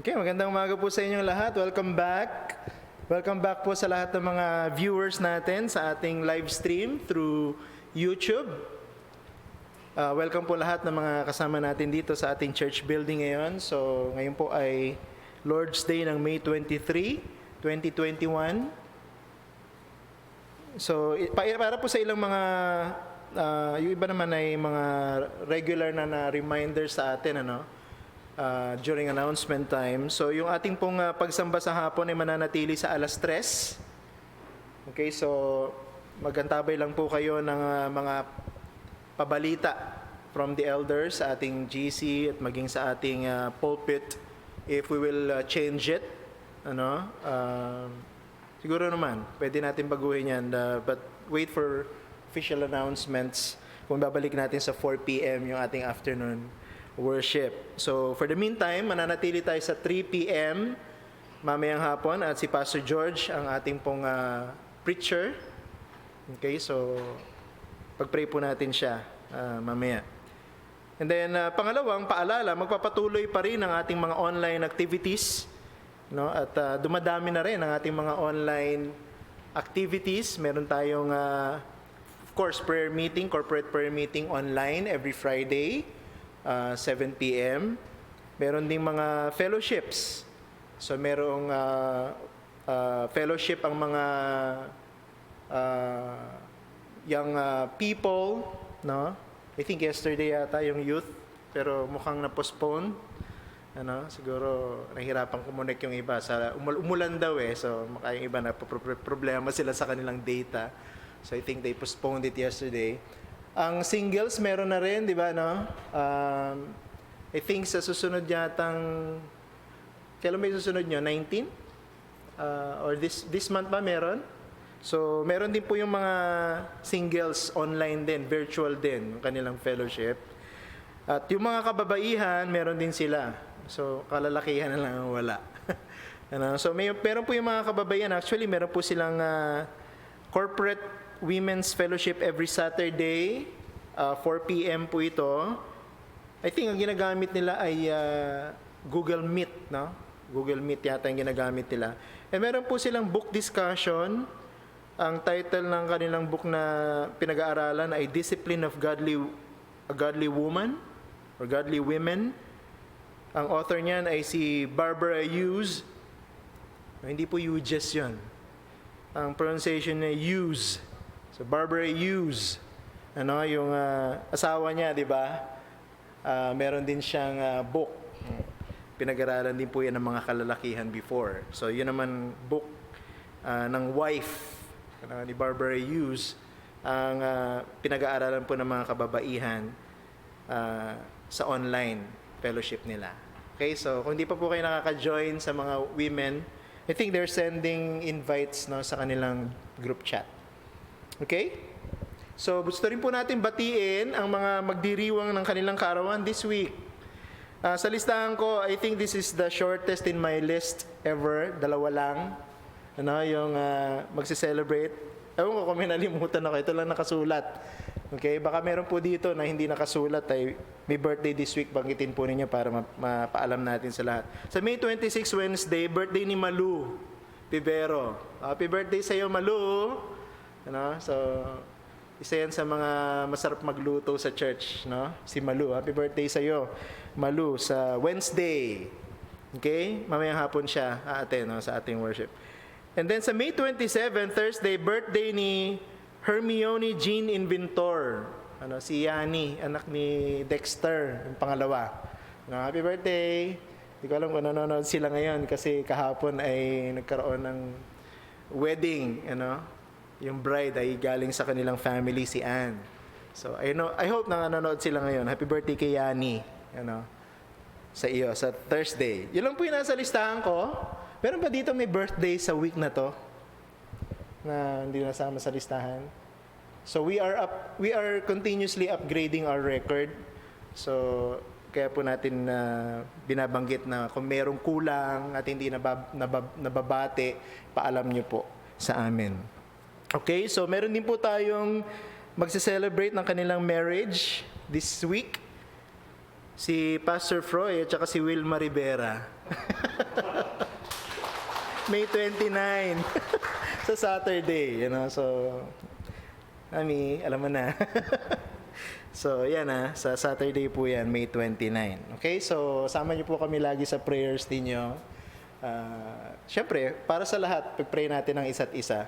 Okay, magandang umaga po sa inyong lahat. Welcome back. Welcome back po sa lahat ng mga viewers natin sa ating live stream through YouTube. Welcome po lahat ng mga kasama natin dito sa ating church building ngayon. So, ngayon po ay Lord's Day ng May 23, 2021. So, para po sa ilang mga, yung iba naman ay mga regular na reminder sa atin, during announcement time. So, yung ating pong pagsamba sa hapon ay mananatili sa 3:00. Okay, so magantabay lang po kayo ng mga pabalita from the elders sa ating GC at maging sa ating pulpit if we will change it. Siguro naman, pwede natin baguhin yan. But wait for official announcements kung babalik natin sa 4 p.m. yung ating afternoon worship. So, for the meantime, mananatili tayo sa 3 p.m. mamayang hapon at si Pastor George ang ating pong preacher. Okay, so pag-pray po natin siya mamaya. And then, pangalawang paalala, magpapatuloy pa rin ang ating mga online activities. At dumadami na rin ang ating mga online activities. Meron tayong, of course, prayer meeting, corporate prayer meeting online every Friday. 7 p.m. Meron ding mga fellowships. So, merong fellowship ang mga young people, I think yesterday yata yung youth, pero mukhang na-postpone. Siguro nahihirapan kumonek yung iba. Umulan daw so yung iba na problema sila sa kanilang data. So, I think they postponed it yesterday. Ang singles, meron na rin, di ba, I think sa susunod yatang, kailan may susunod nyo? 19? Or this month ba meron? So, meron din po yung mga singles online din, virtual din, yung kanilang fellowship. At yung mga kababaihan, meron din sila. So, kalalakihan na lang ang wala. So, meron po yung mga kababaihan. Actually, meron po silang corporate Women's Fellowship every Saturday, 4 p.m. po ito. I think ang ginagamit nila ay Google Meet, Google Meet yata yung ginagamit nila. And meron po silang book discussion. Ang title ng kanilang book na pinag-aaralan ay Discipline of a Godly Woman or Godly Women. Ang author niyan ay si Barbara Hughes. Hindi po Hughes yun. Ang pronunciation niya Hughes. So, Barbara Hughes, yung asawa niya, di ba? Meron din siyang book. Pinag-aralan din po yan ng mga kalalakihan before. So, yun naman book ng wife ni Barbara Hughes, ang pinag-aaralan po ng mga kababaihan sa online fellowship nila. Okay, so kung di pa po kayo nakaka-join sa mga women, I think they're sending invites sa kanilang group chat. Okay? So, gusto rin po natin batiin ang mga magdiriwang ng kanilang kaarawan this week. Sa listahan ko, I think this is the shortest in my list ever. 2 lang. Yung magse-celebrate. Ewan ko kung may nalimutan ako. Ito lang nakasulat. Okay? Baka meron po dito na hindi nakasulat ay may birthday this week. Banggitin po ninyo para mapaalam natin sa lahat. Sa May 26, Wednesday, birthday ni Malu Pivero. Happy birthday sa iyo, Malu! So, isa yan sa mga masarap magluto sa church, si Malu. Happy birthday sa iyo, Malu, sa Wednesday. Okay? Mamayang hapon siya sa ating worship. And then sa May 27, Thursday, birthday ni Hermione Jean Inventor. Si Yani, anak ni Dexter, yung pangalawa. Happy birthday! Hindi ko alam kung nanonood sila ngayon kasi kahapon ay nagkaroon ng wedding, Yung bride ay galing sa kanilang family, si Anne. So, I hope na nanonood sila ngayon. Happy birthday kay Yani, sa iyo, sa Thursday. Yun lang po yung nasa listahan ko. Meron pa dito may birthday sa week na to na hindi nasama sa listahan. So, we are continuously upgrading our record. So, kaya po natin binabanggit na kung merong kulang at hindi nababate, paalam nyo po sa amin. Okay, so meron din po tayong magse-celebrate ng kanilang marriage this week. si Pastor Froy at saka si Wilma Rivera. May 29 sa Saturday, so alam mo na. So, yan sa Saturday po yan, May 29. Okay, so sama niyo po kami lagi sa prayers ninyo. Siyempre, para sa lahat, pag-pray natin ng isa't isa.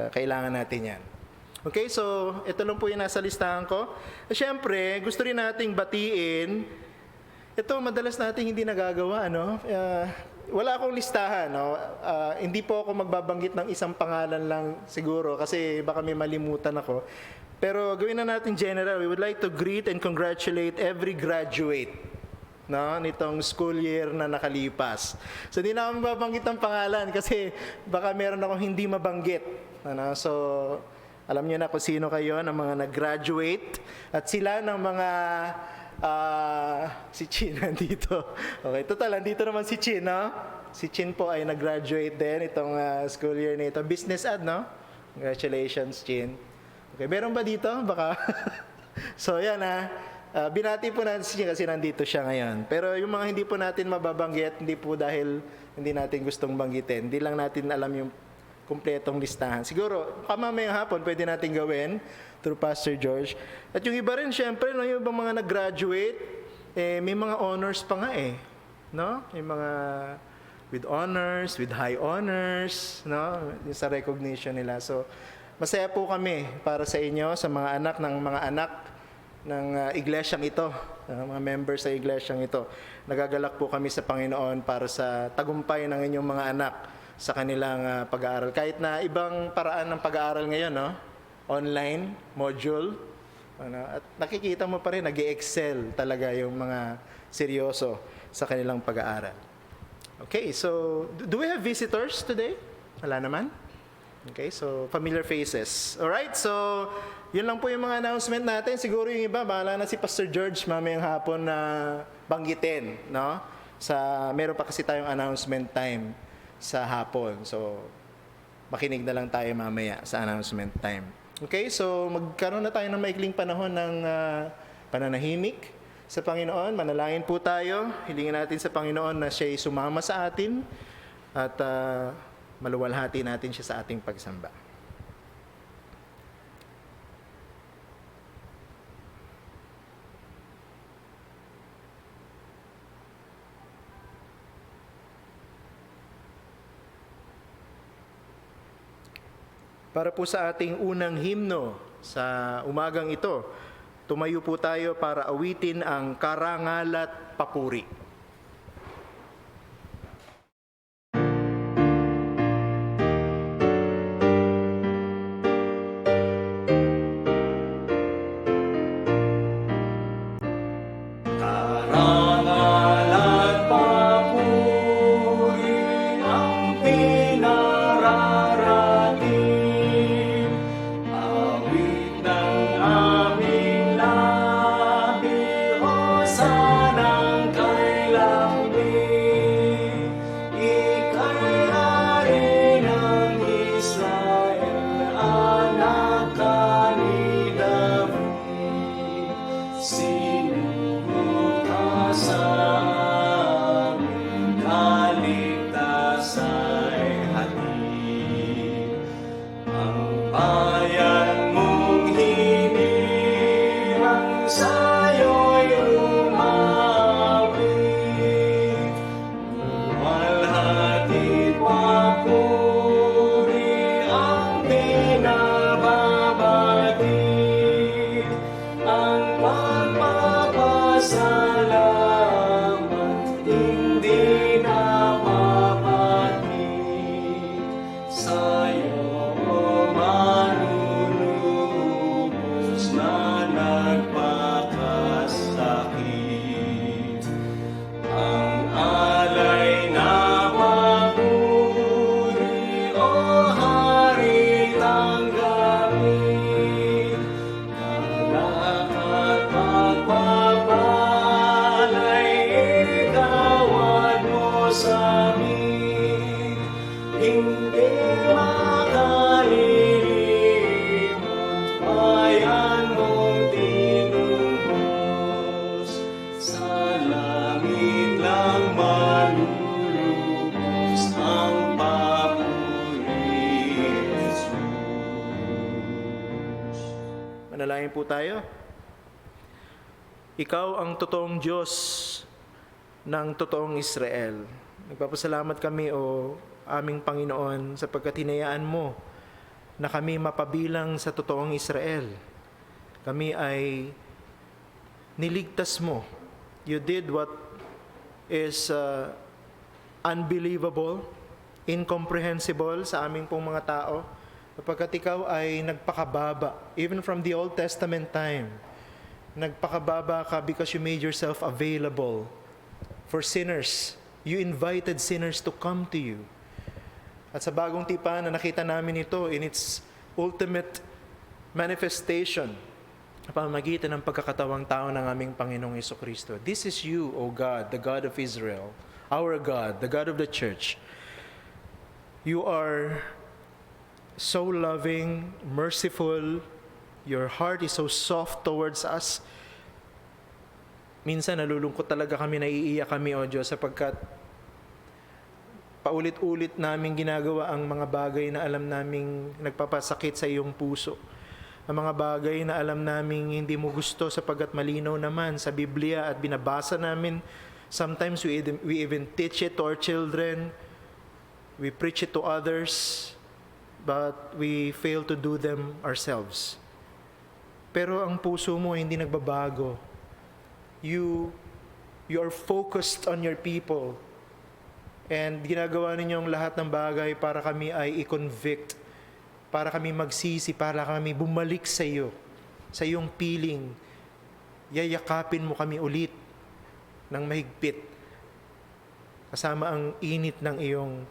Kailangan natin yan. Okay, so ito lang po yung nasa listahan ko. Siyempre, gusto rin nating batiin. Ito, madalas nating hindi nagagawa, wala akong listahan, hindi po ako magbabanggit ng isang pangalan lang siguro kasi baka may malimutan ako. Pero gawin na natin general. We would like to greet and congratulate every graduate nitong school year na nakalipas. So hindi na ako mababanggit ng pangalan kasi baka meron akong hindi mabanggit. So alam niyo na kung sino kayo ng mga nag-graduate at sila ng mga si Chin nandito. Okay, total, nandito naman si Chin, Si Chin po ay nag-graduate din itong school year nito. Business ad, Congratulations, Chin. Okay, meron ba dito? Baka. So, yan binati po natin si Chin kasi nandito siya ngayon. Pero yung mga hindi po natin mababanggit, hindi po dahil hindi natin gustong banggitin. Hindi lang natin alam yung kumpletong listahan. Siguro, mamayang hapon, pwede natin gawin through Pastor George. At yung iba rin, syempre, yung ibang mga nag-graduate, may mga honors pa nga May mga with honors, with high honors, yung sa recognition nila. So, masaya po kami para sa inyo, sa mga anak ng iglesyang ito, mga members sa iglesyang ito. Nagagalak po kami sa Panginoon para sa tagumpay ng inyong mga anak sa kanilang pag-aaral. Kahit na ibang paraan ng pag-aaral ngayon, online, module, at nakikita mo pa rin, nag-excel talaga yung mga seryoso sa kanilang pag-aaral. Okay, so do we have visitors today? Wala naman? Okay, so familiar faces. Alright, so yun lang po yung mga announcement natin. Siguro yung iba, bahala na si Pastor George mamayang hapon na banggitin, meron pa kasi tayong announcement time sa hapon. So, makinig na lang tayo mamaya sa announcement time. Okay, so magkaroon na tayo ng maikling panahon ng pananahimik sa Panginoon. Manalangin po tayo. Hilingin natin sa Panginoon na siya'y sumama sa atin at maluwalhati natin siya sa ating pagsamba. Para po sa ating unang himno sa umagang ito, tumayo po tayo para awitin ang Karangal at Papuri. Sanang kay manunubos ang papuri, Jesus. Manalangin po tayo. Ikaw ang totoong Diyos ng totoong Israel. Nagpapasalamat kami, O aming Panginoon, sapagkat hinayaan mo na kami mapabilang sa totoong Israel. Kami ay niligtas mo. You did what is unbelievable, incomprehensible sa aming pong mga tao, sapagkat ikaw ay nagpakababa. Even from the Old Testament time, nagpakababa ka because you made yourself available for sinners. You invited sinners to come to you. At sa bagong tipan na nakita namin ito in its ultimate manifestation, sa pamamagitan ng pagkakatawang tao ng aming Panginoong Jesucristo. This is you, O God, the God of Israel, our God, the God of the church. You are so loving, merciful. Your heart is so soft towards us. Minsan nalulungkot talaga kami, naiiyak kami, O Diyos, sapagkat paulit-ulit namin ginagawa ang mga bagay na alam naming nagpapasakit sa iyong puso. Ang mga bagay na alam naming hindi mo gusto sapagkat malinaw naman sa Biblia at binabasa namin. Sometimes we even teach it to our children. We preach it to others, but we fail to do them ourselves. Pero ang puso mo hindi nagbabago. You are focused on your people. And ginagawa ninyong lahat ng bagay para kami ay i-convict, para kami magsisi, para kami bumalik sa iyo, sa iyong piling. Yayakapin mo kami ulit ng mahigpit, kasama ang init ng iyong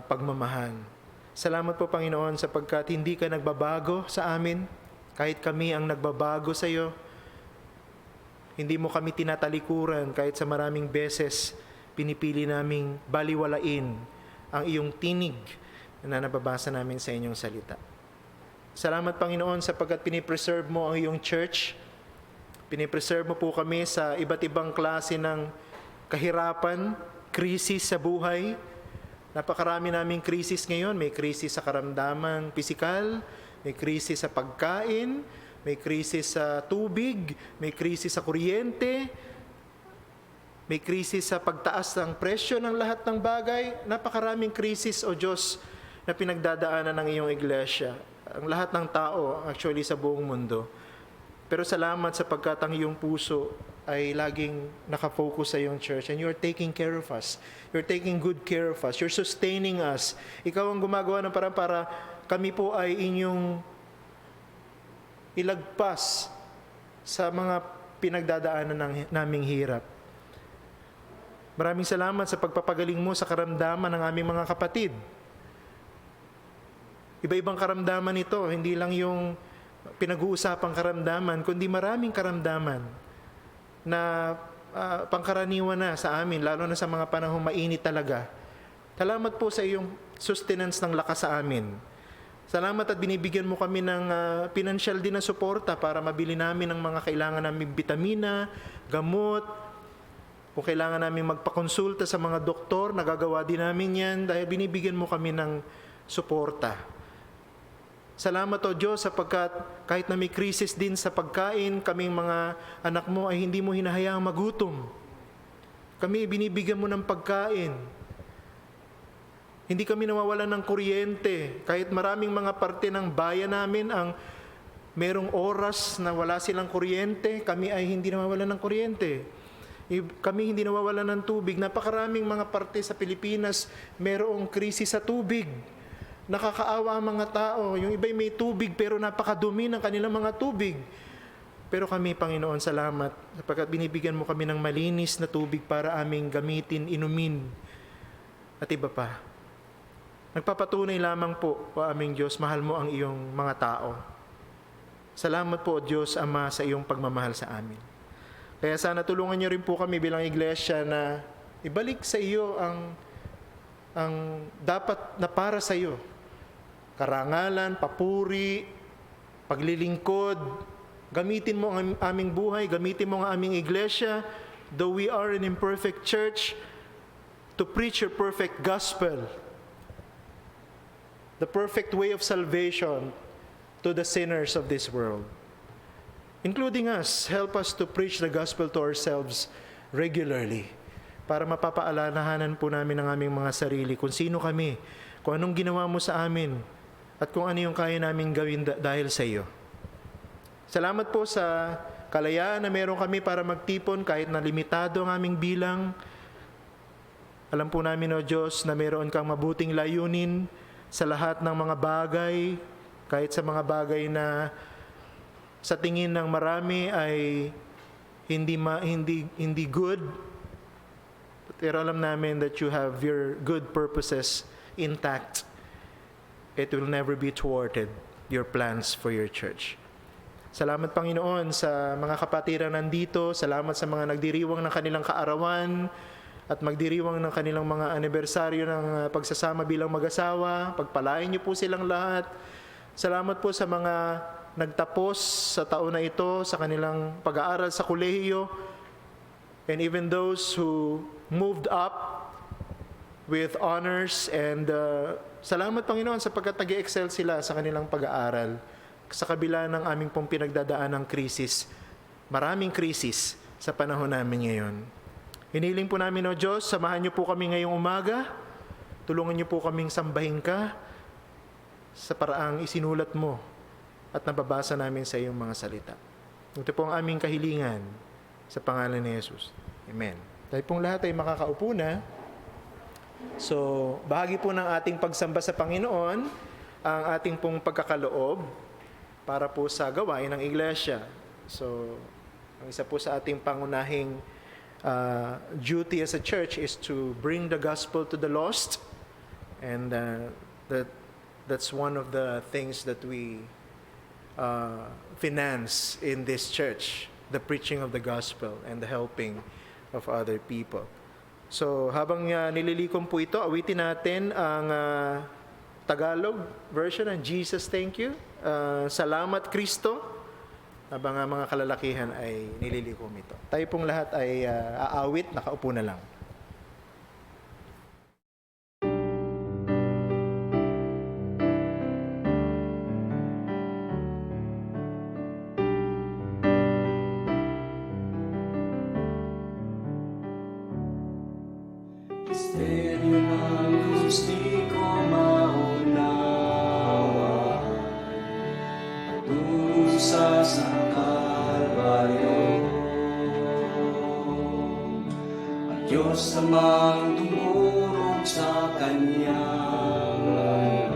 pagmamahal. Salamat po, Panginoon, sapagkat hindi ka nagbabago sa amin, kahit kami ang nagbabago sa iyo. Hindi mo kami tinatalikuran kahit sa maraming beses pinipili naming baliwalain ang iyong tinig na nababasa namin sa inyong salita. Salamat, Panginoon, sapagkat pinipreserve mo ang iyong church. Pinipreserve mo po kami sa iba't ibang klase ng kahirapan, krisis sa buhay. Napakarami naming krisis ngayon. May krisis sa karamdaman pisikal, may krisis sa pagkain, may krisis sa tubig, may krisis sa kuryente, may krisis sa pagtaas ng presyo ng lahat ng bagay. Napakaraming krisis, O Diyos, na pinagdadaanan ng iyong iglesia. Ang lahat ng tao, actually, sa buong mundo. Pero salamat sapagkat ang iyong puso ay laging nakafocus sa iyong church. And you're taking care of us. You're taking good care of us. You're sustaining us. Ikaw ang gumagawa ng parang para kami po ay inyong ilagpas sa mga pinagdadaanan naming hirap. Maraming salamat sa pagpapagaling mo sa karamdaman ng aming mga kapatid. Iba-ibang karamdaman ito, hindi lang yung pinag-uusapang karamdaman, kundi maraming karamdaman na pangkaraniwan na sa amin, lalo na sa mga panahong mainit talaga. Salamat po sa iyong sustenance ng lakas sa amin. Salamat at binibigyan mo kami ng financial din na suporta para mabili namin ang mga kailangan naming bitamina, gamot. Kung kailangan namin magpakonsulta sa mga doktor, nagagawa din namin yan dahil binibigyan mo kami ng suporta. Salamat, O Diyos, sapagkat kahit na may krisis din sa pagkain, kaming mga anak mo ay hindi mo hinahayaang magutom. Kami binibigyan mo ng pagkain. Hindi kami nawawalan ng kuryente. Kahit maraming mga parte ng bayan namin ang merong oras na wala silang kuryente, kami ay hindi nawawalan ng kuryente. Kami hindi nawawalan ng tubig. Napakaraming mga parte sa Pilipinas merong krisis sa tubig. Nakakaawa ang mga tao. Yung iba'y may tubig pero napakadumi ng kanilang mga tubig. Pero kami, Panginoon, salamat sapagkat binibigyan mo kami ng malinis na tubig para aming gamitin, inumin at iba pa. Nagpapatunay lamang po, O aming Diyos, mahal mo ang iyong mga tao. Salamat po, Diyos Ama, sa iyong pagmamahal sa amin. Kaya sana tulungan niyo rin po kami bilang iglesia na ibalik sa iyo ang dapat na para sa iyo. Karangalan, papuri, paglilingkod. Gamitin mo ang aming buhay, gamitin mo ang aming iglesia. Though we are an imperfect church, to preach your perfect gospel, the perfect way of salvation to the sinners of this world. Including us, help us to preach the gospel to ourselves regularly para mapapaalalahanan po namin ang aming mga sarili kung sino kami, kung anong ginawa mo sa amin, at kung ano yung kaya namin gawin dahil sa iyo. Salamat po sa kalayaan na meron kami para magtipon kahit na limitado ang aming bilang. Alam po namin, O Diyos, na meron kang mabuting layunin sa lahat ng mga bagay, kahit sa mga bagay na sa tingin ng marami ay hindi good. Pero alam namin that you have your good purposes intact. It will never be thwarted, your plans for your church. Salamat, Panginoon, sa mga kapatiran nandito. Salamat sa mga nagdiriwang ng kanilang kaarawan at magdiriwang ng kanilang mga anibersaryo ng pagsasama bilang mag-asawa. Pagpalain niyo po silang lahat. Salamat po sa mga nagtapos sa taon na ito sa kanilang pag-aaral sa kolehiyo, and even those who moved up with honors. And salamat, Panginoon, sapagkat nag-excel sila sa kanilang pag-aaral sa kabila ng aming pong pinagdadaan ng krisis. Maraming krisis sa panahon namin ngayon. Hiniling po namin, O Diyos, samahan niyo po kami ngayong umaga. Tulungan niyo po kaming sambahin ka sa paraang isinulat mo at nababasa namin sa iyong mga salita. Ito po ang aming kahilingan sa pangalan ni Jesus. Amen. Tayo pong lahat ay makakaupo na. So, bahagi po ng ating pagsamba sa Panginoon ang ating pong pagkakaloob para po sa gawain ng iglesia. So, ang isa po sa ating pangunahing duty as a church is to bring the gospel to the lost. And that's one of the things that we finance in this church, the preaching of the gospel and the helping of other people. So, habang nililikom po ito, awitin natin ang Tagalog version ng Jesus Thank You. Salamat Kristo. Habang mga kalalakihan ay nililikom ito. Tayo pong lahat ay aawit, nakaupo na lang. Misteryo ng krus di ko maunawa, padusa sa Kalbaryo. At Diyos namang tumurog sa Kanyang anak,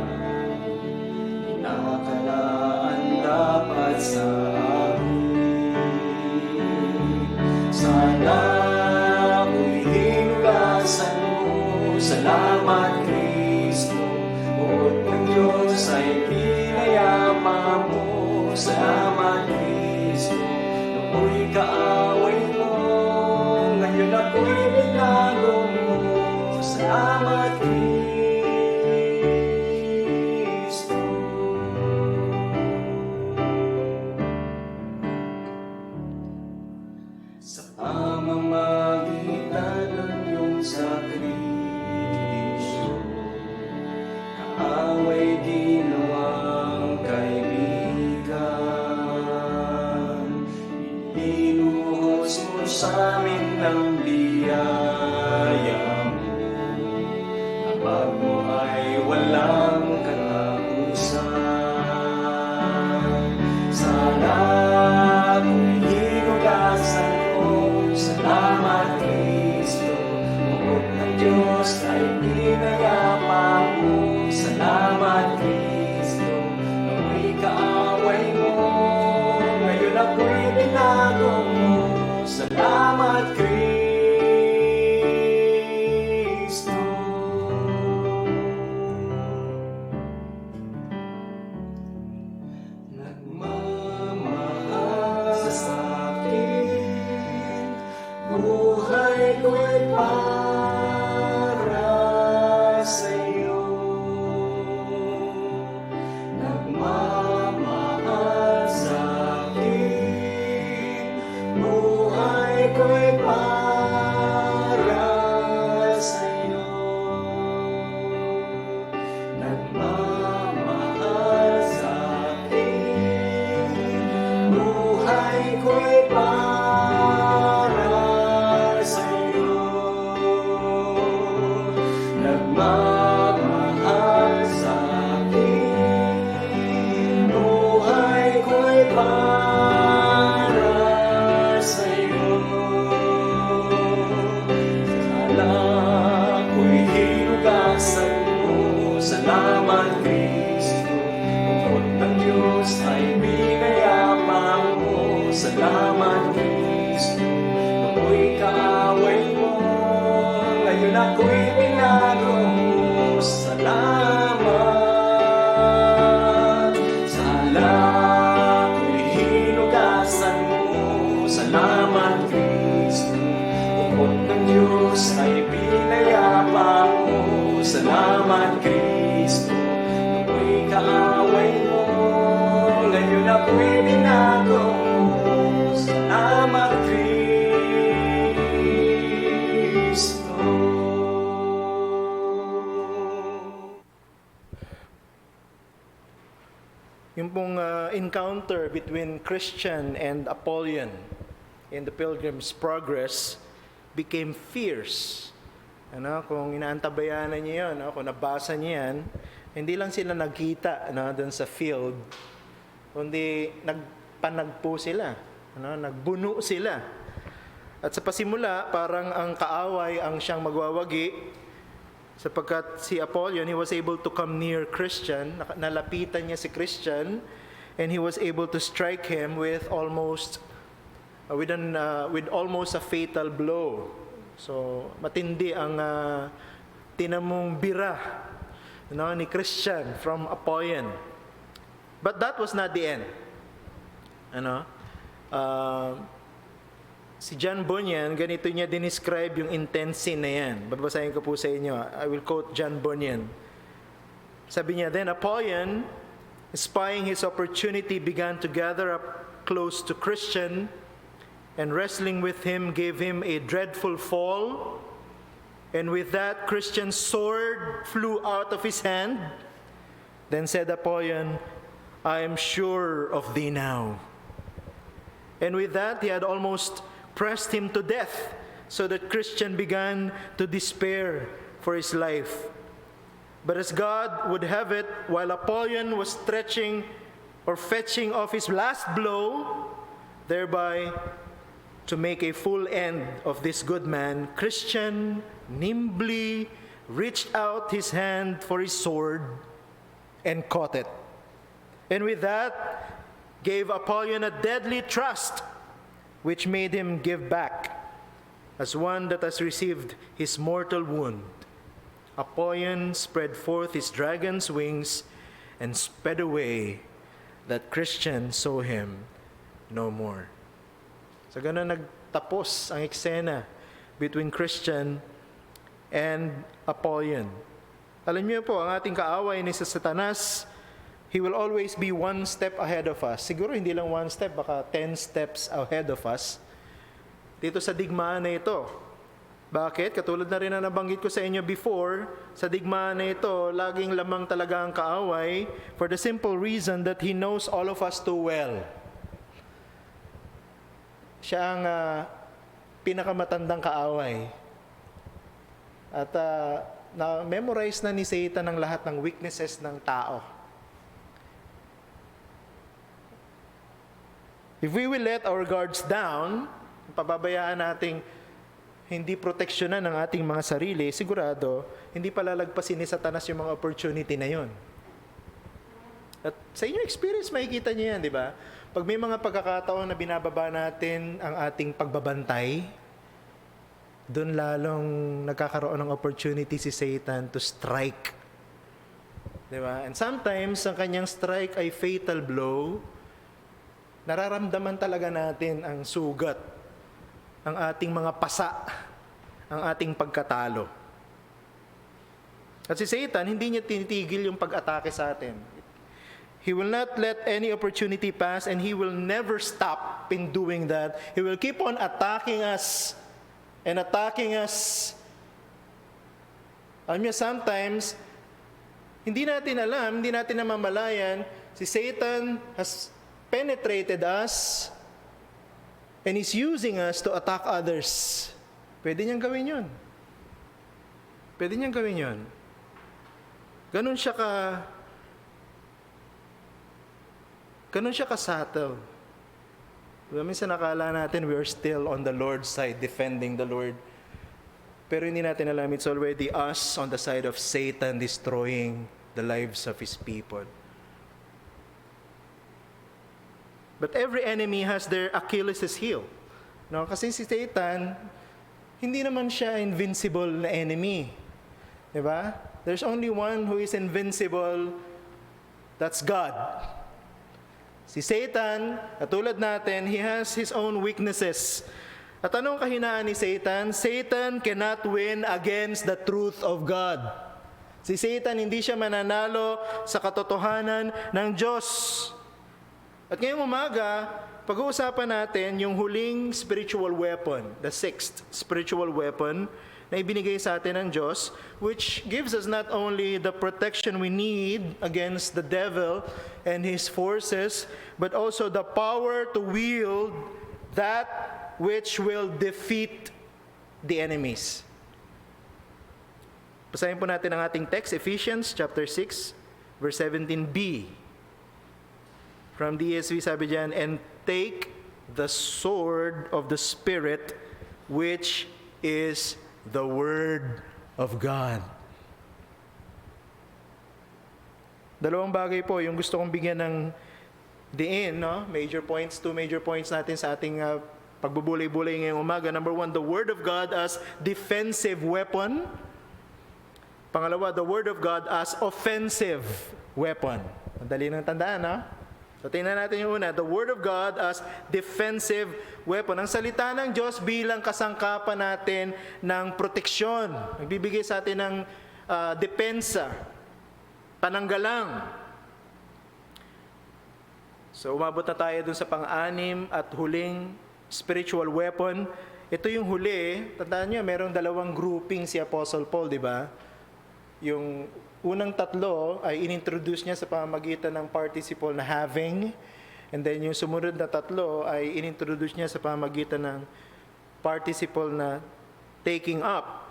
inakalaan dapat sa amin. Sana salamat Kristo, buot ng Diyos ay pinayama mo. Salamat Kristo, nooy kaaway mo, ngayon ako'y binago mo. Salamat Kristo. Sa pamamagitan ng iyong sakripisyo, away ginawang kaibigan, iniluhos mo sa amin ng biyaya mo. Abag mo ay walang katapusan. Sana ako'y hinugasan mo. Salamat Kristo, buot ng Diyos ay pinayapa mo. Salamat Kristo, nooy kaaway mo, ngayon ako'y binago mo. Salamat Kristo. Nagmamahal sa akin, buhay ko'y para Salamat Kristo, bukod ng Diyos ay binayapa mo. Salamat Kristo, ako'y kaaway mo, ngayon ako'y binago mo. Salamat, sa alak ko'y hinugasan mo. Salamat Kristo, bukod ng Diyos ay binayapa mo. Salamat Kristo, ako'y kaaway mo, ngayon ako'y binago mo. Salamat Kristo. Yung pong encounter between Christian and Apollyon in the Pilgrim's Progress became fierce. Kung inaantabayanan niyo yun, kung nabasa niyo yan, hindi lang sila nagkita doon sa field, kundi nagpanagpo sila, nagbuno sila. At sa pasimula, parang ang kaaway ang siyang magwawagi, sapagkat si Apollyon, he was able to come near Christian, nalapitan niya si Christian, and he was able to strike him with almost a fatal blow. So, matindi ang tinamong bira ni Christian from Apollyon. But that was not the end. Si John Bunyan, ganito niya dinescribe yung intense scene na yan. Babasahin ko po sa inyo. I will quote John Bunyan. Sabi niya, "Then Apollyon, spying his opportunity, began to gather up close to Christian, and wrestling with him gave him a dreadful fall. And with that, Christian's sword flew out of his hand. Then said Apollyon, 'I am sure of thee now.' And with that, he had almost pressed him to death, so that Christian began to despair for his life. But as God would have it, while Apollyon was stretching or fetching off his last blow, thereby to make a full end of this good man, Christian nimbly reached out his hand for his sword and caught it. And with that, gave Apollyon a deadly thrust, which made him give back, as one that has received his mortal wound. Apollyon spread forth his dragon's wings and sped away, that Christian saw him no more." So ganun nagtapos ang eksena between Christian and Apollyon. Alam niyo po, ang ating kaaway ni sa Satanas, he will always be one step ahead of us. Siguro hindi lang one step, baka 10 steps ahead of us dito sa digmaan na ito. Bakit? Katulad na rin na nabanggit ko sa inyo before, sa digmaan na ito, laging lamang talaga ang kaaway for the simple reason that he knows all of us too well. Siya ang pinakamatandang kaaway. At na-memorize na ni Satan ang lahat ng weaknesses ng tao. If we will let our guards down, pababayaan nating hindi proteksyonan ng ating mga sarili, sigurado, hindi palalagpasin ni Satanas yung mga opportunity na yon. At sa inyong experience, makikita niyo yan, di ba? Pag may mga pagkakataon na binababa natin ang ating pagbabantay, doon lalong nagkakaroon ng opportunity si Satan to strike. Di ba? And sometimes, ang kanyang strike ay fatal blow. Nararamdaman talaga natin ang sugat, ang ating mga pasa, ang ating pagkatalo. At si Satan, hindi niya tinitigil yung pag-atake sa atin. He will not let any opportunity pass, and he will never stop in doing that. He will keep on attacking us and attacking us. Alam niyo, sometimes, hindi natin alam, hindi natin namamalayan, si Satan has penetrated us and is using us to attack others. Pwede niyang gawin yun. Pwede niyang gawin yun. Ganun siya ka-subtle. Minsan nakala natin we are still on the Lord's side, defending the Lord. Pero hindi natin alam, it's already us on the side of Satan destroying the lives of His people. But every enemy has their Achilles' heel. No? Kasi si Satan, hindi naman siya invincible na enemy. Diba? There's only one who is invincible, that's God. Si Satan, katulad natin, he has his own weaknesses. At anong kahinaan ni Satan? Satan cannot win against the truth of God. Si Satan, hindi siya mananalo sa katotohanan ng Diyos. At ngayong umaga, pag-uusapan natin yung huling spiritual weapon, the sixth spiritual weapon na ibinigay sa atin ng Diyos, which gives us not only the protection we need against the devil and his forces, but also the power to wield that which will defeat the enemies. Basahin po natin ang ating text, Ephesians chapter 6, verse 17b. From the ESV sabi diyan, and take the sword of the Spirit, which is the Word of God. Dalawang bagay po yung gusto kong bigyan ng diin, no? Two major points natin sa ating pagbubulay-bulay ngayong umaga. Number one, the Word of God as defensive weapon. Pangalawa, the Word of God as offensive weapon. Madali nang tandaan, no? So, tingnan natin yung una, the Word of God as defensive weapon. Ang salita ng Diyos bilang kasangkapan natin ng proteksyon. Nagbibigay sa atin ng depensa, pananggalang. So, umabot na tayo dun sa pang-anim at huling spiritual weapon. Ito yung huli. Tandaan nyo, merong dalawang grouping si Apostle Paul, di ba? Yung unang tatlo ay inintroduce niya sa pamamagitan ng participle na having, and then yung sumunod na tatlo ay inintroduce niya sa pamamagitan ng participle na taking up.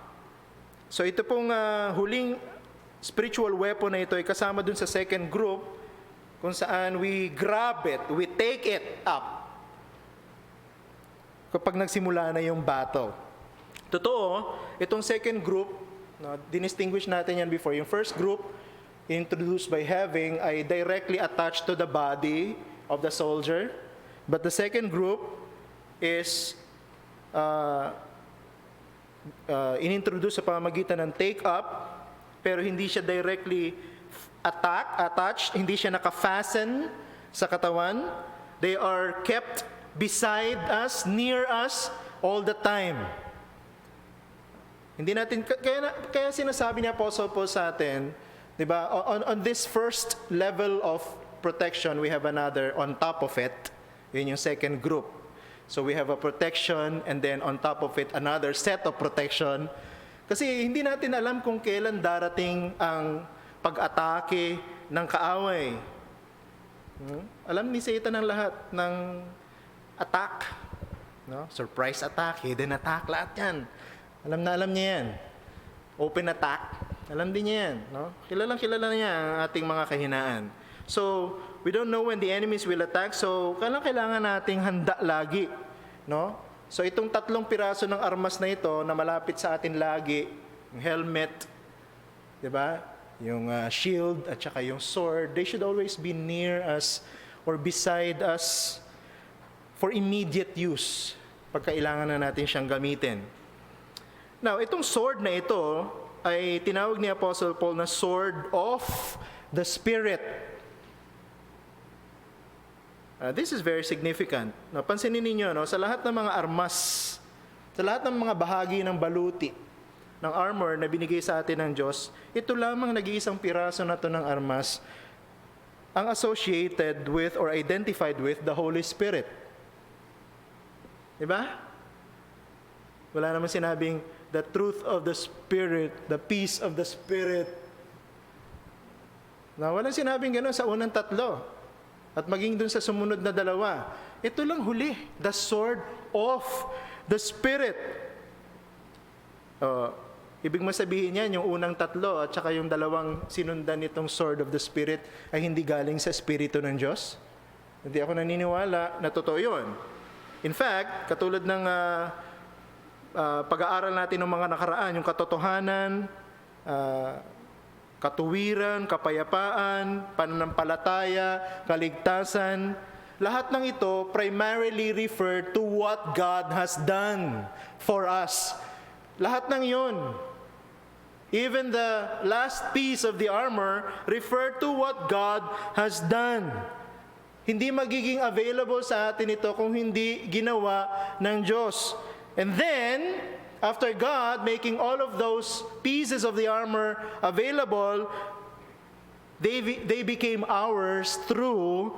So ito pong huling spiritual weapon na ito ay kasama dun sa second group kung saan we grab it, we take it up kapag nagsimula na yung battle. Totoo, itong second group, no, dinistinguish natin yan before. Yung first group, introduced by having, ay directly attached to the body of the soldier. But the second group is inintroduce sa pamamagitan ng take up, pero hindi siya directly attached, hindi siya naka-fasten sa katawan. They are kept beside us, near us, all the time. Hindi natin, kaya sinasabi ni Apostle Paul sa atin, di ba, on this first level of protection, we have another on top of it. Yun yung second group. So we have a protection, and then on top of it, another set of protection. Kasi hindi natin alam kung kailan darating ang pag-atake ng kaaway. Alam ni Satan ang lahat ng attack. No? Surprise attack, hidden attack, lahat yan. Alam niya yan. Open attack, alam din niya yan. No? Kilala niya ang ating mga kahinaan. So, we don't know when the enemies will attack, so kailangan nating handa lagi. No? So, itong tatlong piraso ng armas na ito na malapit sa atin lagi, yung helmet, di ba? Yung shield at saka yung sword, they should always be near us or beside us for immediate use pag kailangan na natin siyang gamitin. Now, itong sword na ito ay tinawag ni Apostle Paul na sword of the Spirit. This is very significant. Pansinin ninyo, no, sa lahat ng mga armas, sa lahat ng mga bahagi ng baluti, ng armor na binigay sa atin ng Diyos, ito lamang nag-iisang piraso na ito ng armas ang associated with or identified with the Holy Spirit. Diba? Wala naman sinabing, the truth of the Spirit, the peace of the Spirit. Na walang sinabing gano'n sa unang tatlo. At maging dun sa sumunod na dalawa. Ito lang huli, the sword of the Spirit. Ibig masabihin yan, yung unang tatlo at saka yung dalawang sinundan nitong sword of the Spirit ay hindi galing sa Espiritu ng Diyos. Hindi ako naniniwala na totoo yun. In fact, katulad ng pag-aaral natin ng mga nakaraan, yung katotohanan, katuwiran, kapayapaan, pananampalataya, kaligtasan. Lahat ng ito primarily refer to what God has done for us. Lahat ng yun. Even the last piece of the armor refer to what God has done. Hindi magiging available sa atin ito kung hindi ginawa ng Diyos. And then, after God making all of those pieces of the armor available, they became ours through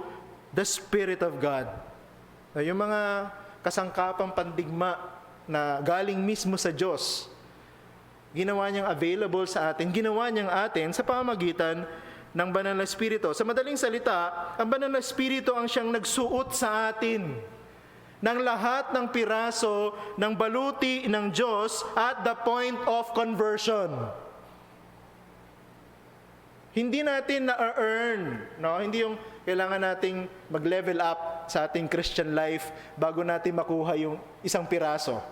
the Spirit of God. Yung mga kasangkapang pandigma na galing mismo sa Diyos, ginawa niyang available sa atin, ginawa niyang atin sa pamamagitan ng Banal na Espiritu. Sa madaling salita, ang Banal na Espiritu ang siyang nagsuot sa atin ng lahat ng piraso ng baluti ng Diyos at the point of conversion. Hindi natin na-earn, no? Hindi yung kailangan nating mag-level up sa ating Christian life bago natin makuha yung isang piraso.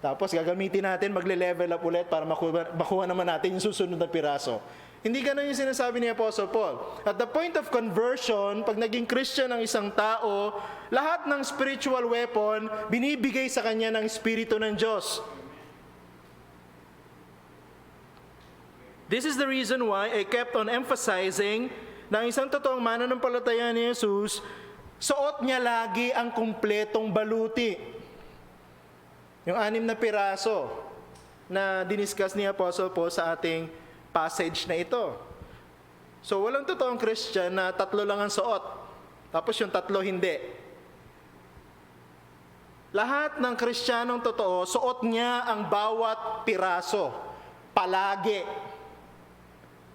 Tapos gagamitin natin, magle-level up ulit para makuha naman natin yung susunod na piraso. Hindi ganun yung sinasabi ni Apostle Paul. At the point of conversion, pag naging Christian ang isang tao, lahat ng spiritual weapon, binibigay sa kanya ng Espiritu ng Diyos. This is the reason why I kept on emphasizing na ang isang totoong mananampalataya ni Jesus, suot niya lagi ang kumpletong baluti. Yung 6 na piraso na diniscuss ni Apostle Paul sa ating passage na ito. So walang totoong Christian na 3 lang ang suot, tapos yung 3 hindi. Lahat ng Kristiyanong totoo, suot niya ang bawat piraso, palagi.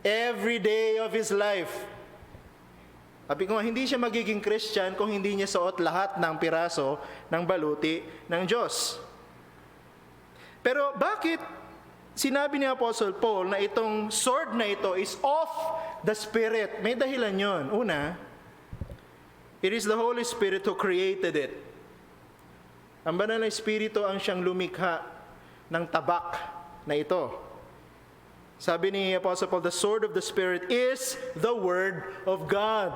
Every day of his life. Sabi ko, hindi siya magiging Christian kung hindi niya suot lahat ng piraso ng baluti ng Diyos. Pero bakit sinabi ni Apostle Paul na itong sword na ito is of the Spirit? May dahilan yon. Una, it is the Holy Spirit who created it. Ang Banal na Espiritu ang siyang lumikha ng tabak na ito. Sabi ni Apostle Paul, the sword of the Spirit is the Word of God.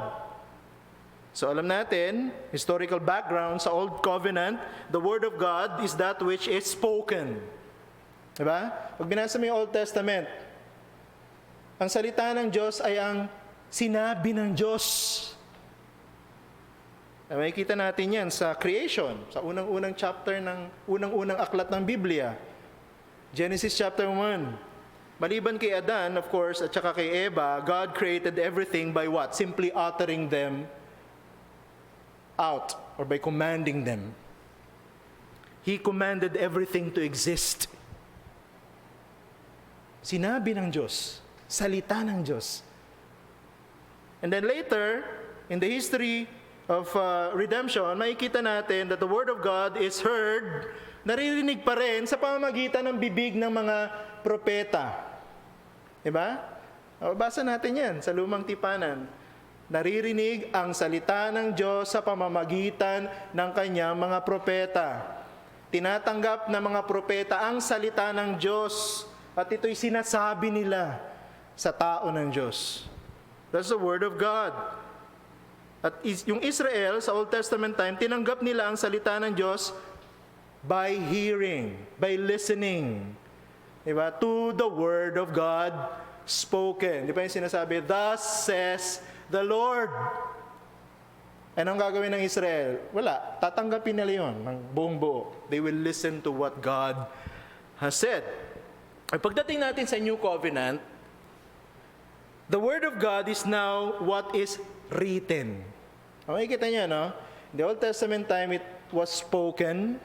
So alam natin, historical background sa Old Covenant, the Word of God is that which is spoken. Diba? Pag binasa mo yung Old Testament, ang salita ng Diyos ay ang sinabi ng Diyos. Makikita natin yan sa creation, sa unang-unang chapter ng unang-unang aklat ng Biblia. Genesis chapter 1. Maliban kay Adan, of course, at saka kay Eva, God created everything by what? Simply uttering them out or by commanding them. He commanded everything to exist. Sinabi ng Diyos, salita ng Diyos. And then later, in the history of redemption, makikita natin that the Word of God is heard, naririnig pa rin sa pamamagitan ng bibig ng mga propeta. Diba? Basa natin yan sa Lumang Tipanan. Naririnig ang salita ng Diyos sa pamamagitan ng kanyang mga propeta. Tinatanggap ng mga propeta ang salita ng Diyos at ito'y sinasabi nila sa tao ng Diyos. That's the Word of God. At yung Israel sa Old Testament time, tinanggap nila ang salita ng Diyos by hearing, by listening. Diba? To the Word of God spoken. Di ba yung sinasabi, thus says the Lord. Anong gagawin ng Israel? Wala. Tatanggapin nila yun ng buong buo. They will listen to what God has said. At pagdating natin sa New Covenant, the Word of God is now what is written. Makikita niyo, no? In the Old Testament time, it was spoken.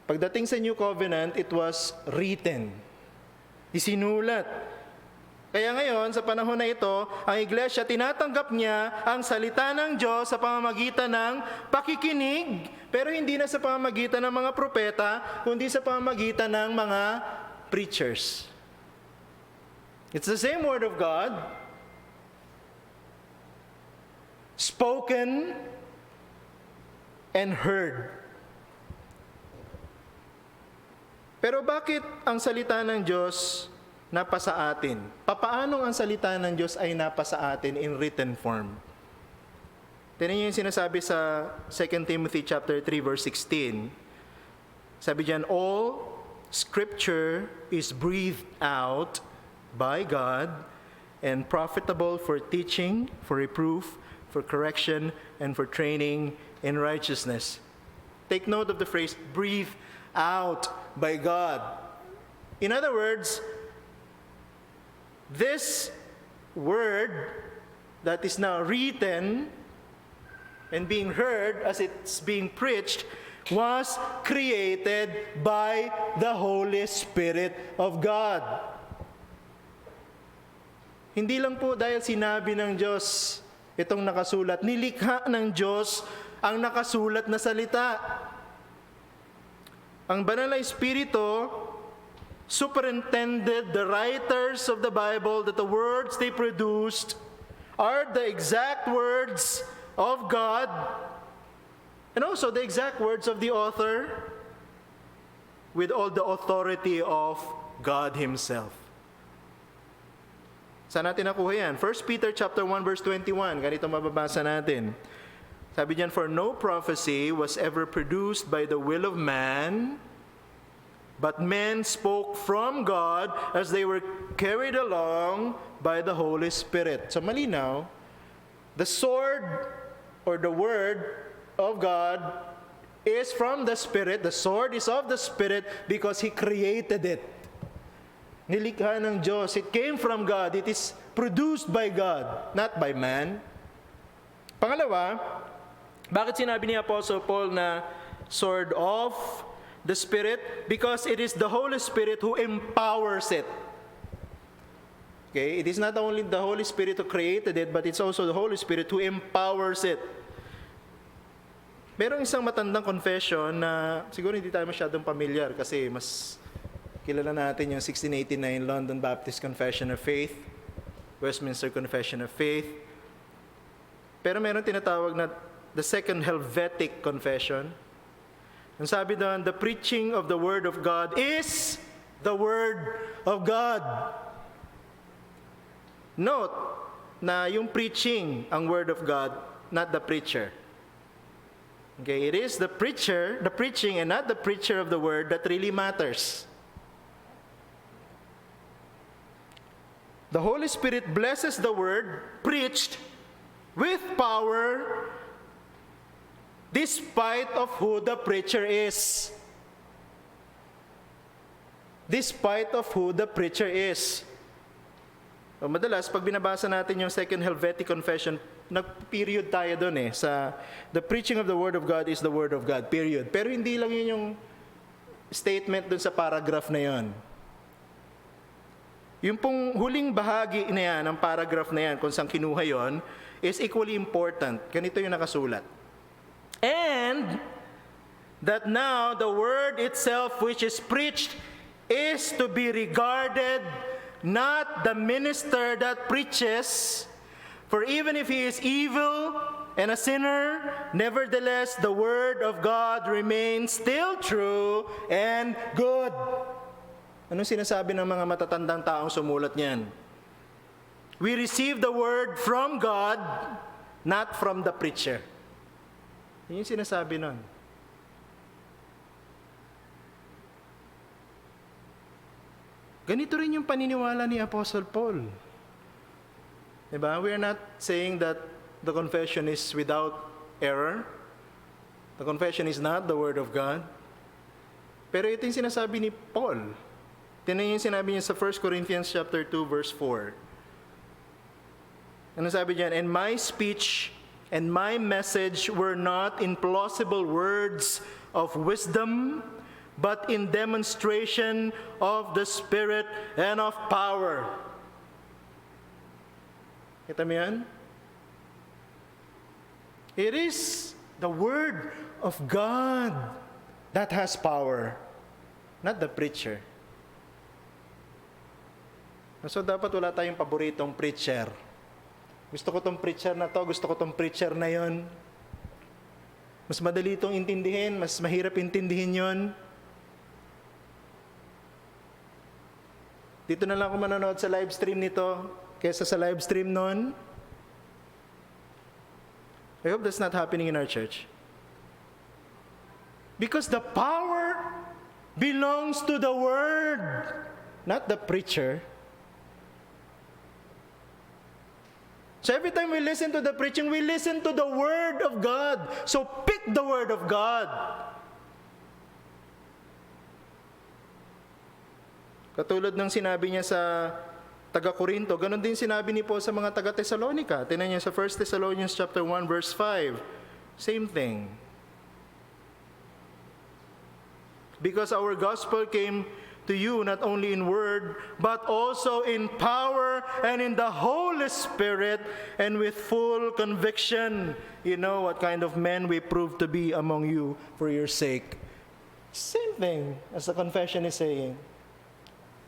Pagdating sa New Covenant, it was written. Isinulat. Kaya ngayon, sa panahon na ito, ang iglesia, tinatanggap niya ang salita ng Diyos sa pamamagitan ng pakikinig, pero hindi na sa pamamagitan ng mga propeta, kundi sa pamamagitan ng mga preachers. It's the same Word of God, spoken and heard. Pero bakit ang salita ng Diyos napasa atin. Papaano ang salita ng Diyos ay napasa atin in written form? Tingnan niyo yung sinasabi sa 2 Timothy chapter 3 verse 16. Sabi diyan, all Scripture is breathed out by God and profitable for teaching, for reproof, for correction, and for training in righteousness. Take note of the phrase, breathed out by God. In other words, this word that is now written and being heard as it's being preached was created by the Holy Spirit of God. Hindi lang po dahil sinabi ng Diyos itong nakasulat, nilikha ng Diyos ang nakasulat na salita. Ang Banal na Espiritu superintended the writers of the Bible that the words they produced are the exact words of God and also the exact words of the author with all the authority of God Himself. Saan natin nakuha yan? 1 Peter chapter 1 verse 21. Ganito mababasa natin. Sabi diyan, for no prophecy was ever produced by the will of man, but men spoke from God as they were carried along by the Holy Spirit. So malinaw, the sword or the word of God is from the Spirit. The sword is of the Spirit because He created it. Nilikha ng Diyos. It came from God. It is produced by God, not by man. Pangalawa, bakit sinabi ni Apostle Paul na sword of the Spirit? Because it is the Holy Spirit who empowers it. Okay? It is not only the Holy Spirit who created it, but it's also the Holy Spirit who empowers it. Merong isang matandang confession na siguro hindi tayo masyadong familiar kasi mas kilala natin yung 1689 London Baptist Confession of Faith, Westminster Confession of Faith. Pero meron tinatawag na the Second Helvetic Confession. Ang sabi doon, the preaching of the Word of God is the Word of God. Note na yung preaching ang Word of God, not the preacher. Okay, it is the preacher, the preaching, and not the preacher of the Word that really matters. The Holy Spirit blesses the Word preached with power despite of who the preacher is. Despite of who the preacher is. So, madalas, pag binabasa natin yung Second Helvetic Confession, nag-period tayo doon sa the preaching of the Word of God is the Word of God, period. Pero hindi lang yun yung statement doon sa paragraph na yun. Yung pong huling bahagi na yan, ng paragraph na yan, kung saan kinuha yun, is equally important. Ganito yung nakasulat. And that now the word itself which is preached is to be regarded not the minister that preaches, for even if he is evil and a sinner, nevertheless the word of God remains still true and good. Anong sinasabi ng mga matatandang taong sumulat niyan? We receive the word from God, not from the preacher. Yun yung sinasabi nun. Ganito rin yung paniniwala ni Apostle Paul. Diba? We are not saying that the confession is without error. The confession is not the Word of God. Pero ito yung sinasabi ni Paul. Tingnan yung sinabi niya sa 1 Corinthians chapter 2 verse 4. Ano sabi diyan? And my speech and my message were not in plausible words of wisdom, but in demonstration of the Spirit and of power. Kita mo yan? It is the Word of God that has power, not the preacher. So dapat wala tayong paboritong preacher. Gusto ko tong preacher na to, gusto ko tong preacher na yon. Mas madali itong intindihin, mas mahirap intindihin yon. dito na lang ako manonood sa live stream nito kaysa sa live stream nun. I hope that's not happening in our church. Because the power belongs to the Word, not the preacher. So every time we listen to the preaching, we listen to the Word of God. So pick the Word of God. Katulad ng sinabi niya sa taga-Korinto, ganun din sinabi ni Paul sa mga taga-Thessalonica. Tingnan niyo sa 1 Thessalonians chapter 1 verse 5. Same thing. Because our gospel came to you not only in word, but also in power and in the Holy Spirit and with full conviction. You know what kind of men we prove to be among you for your sake. Same thing as the confession is saying.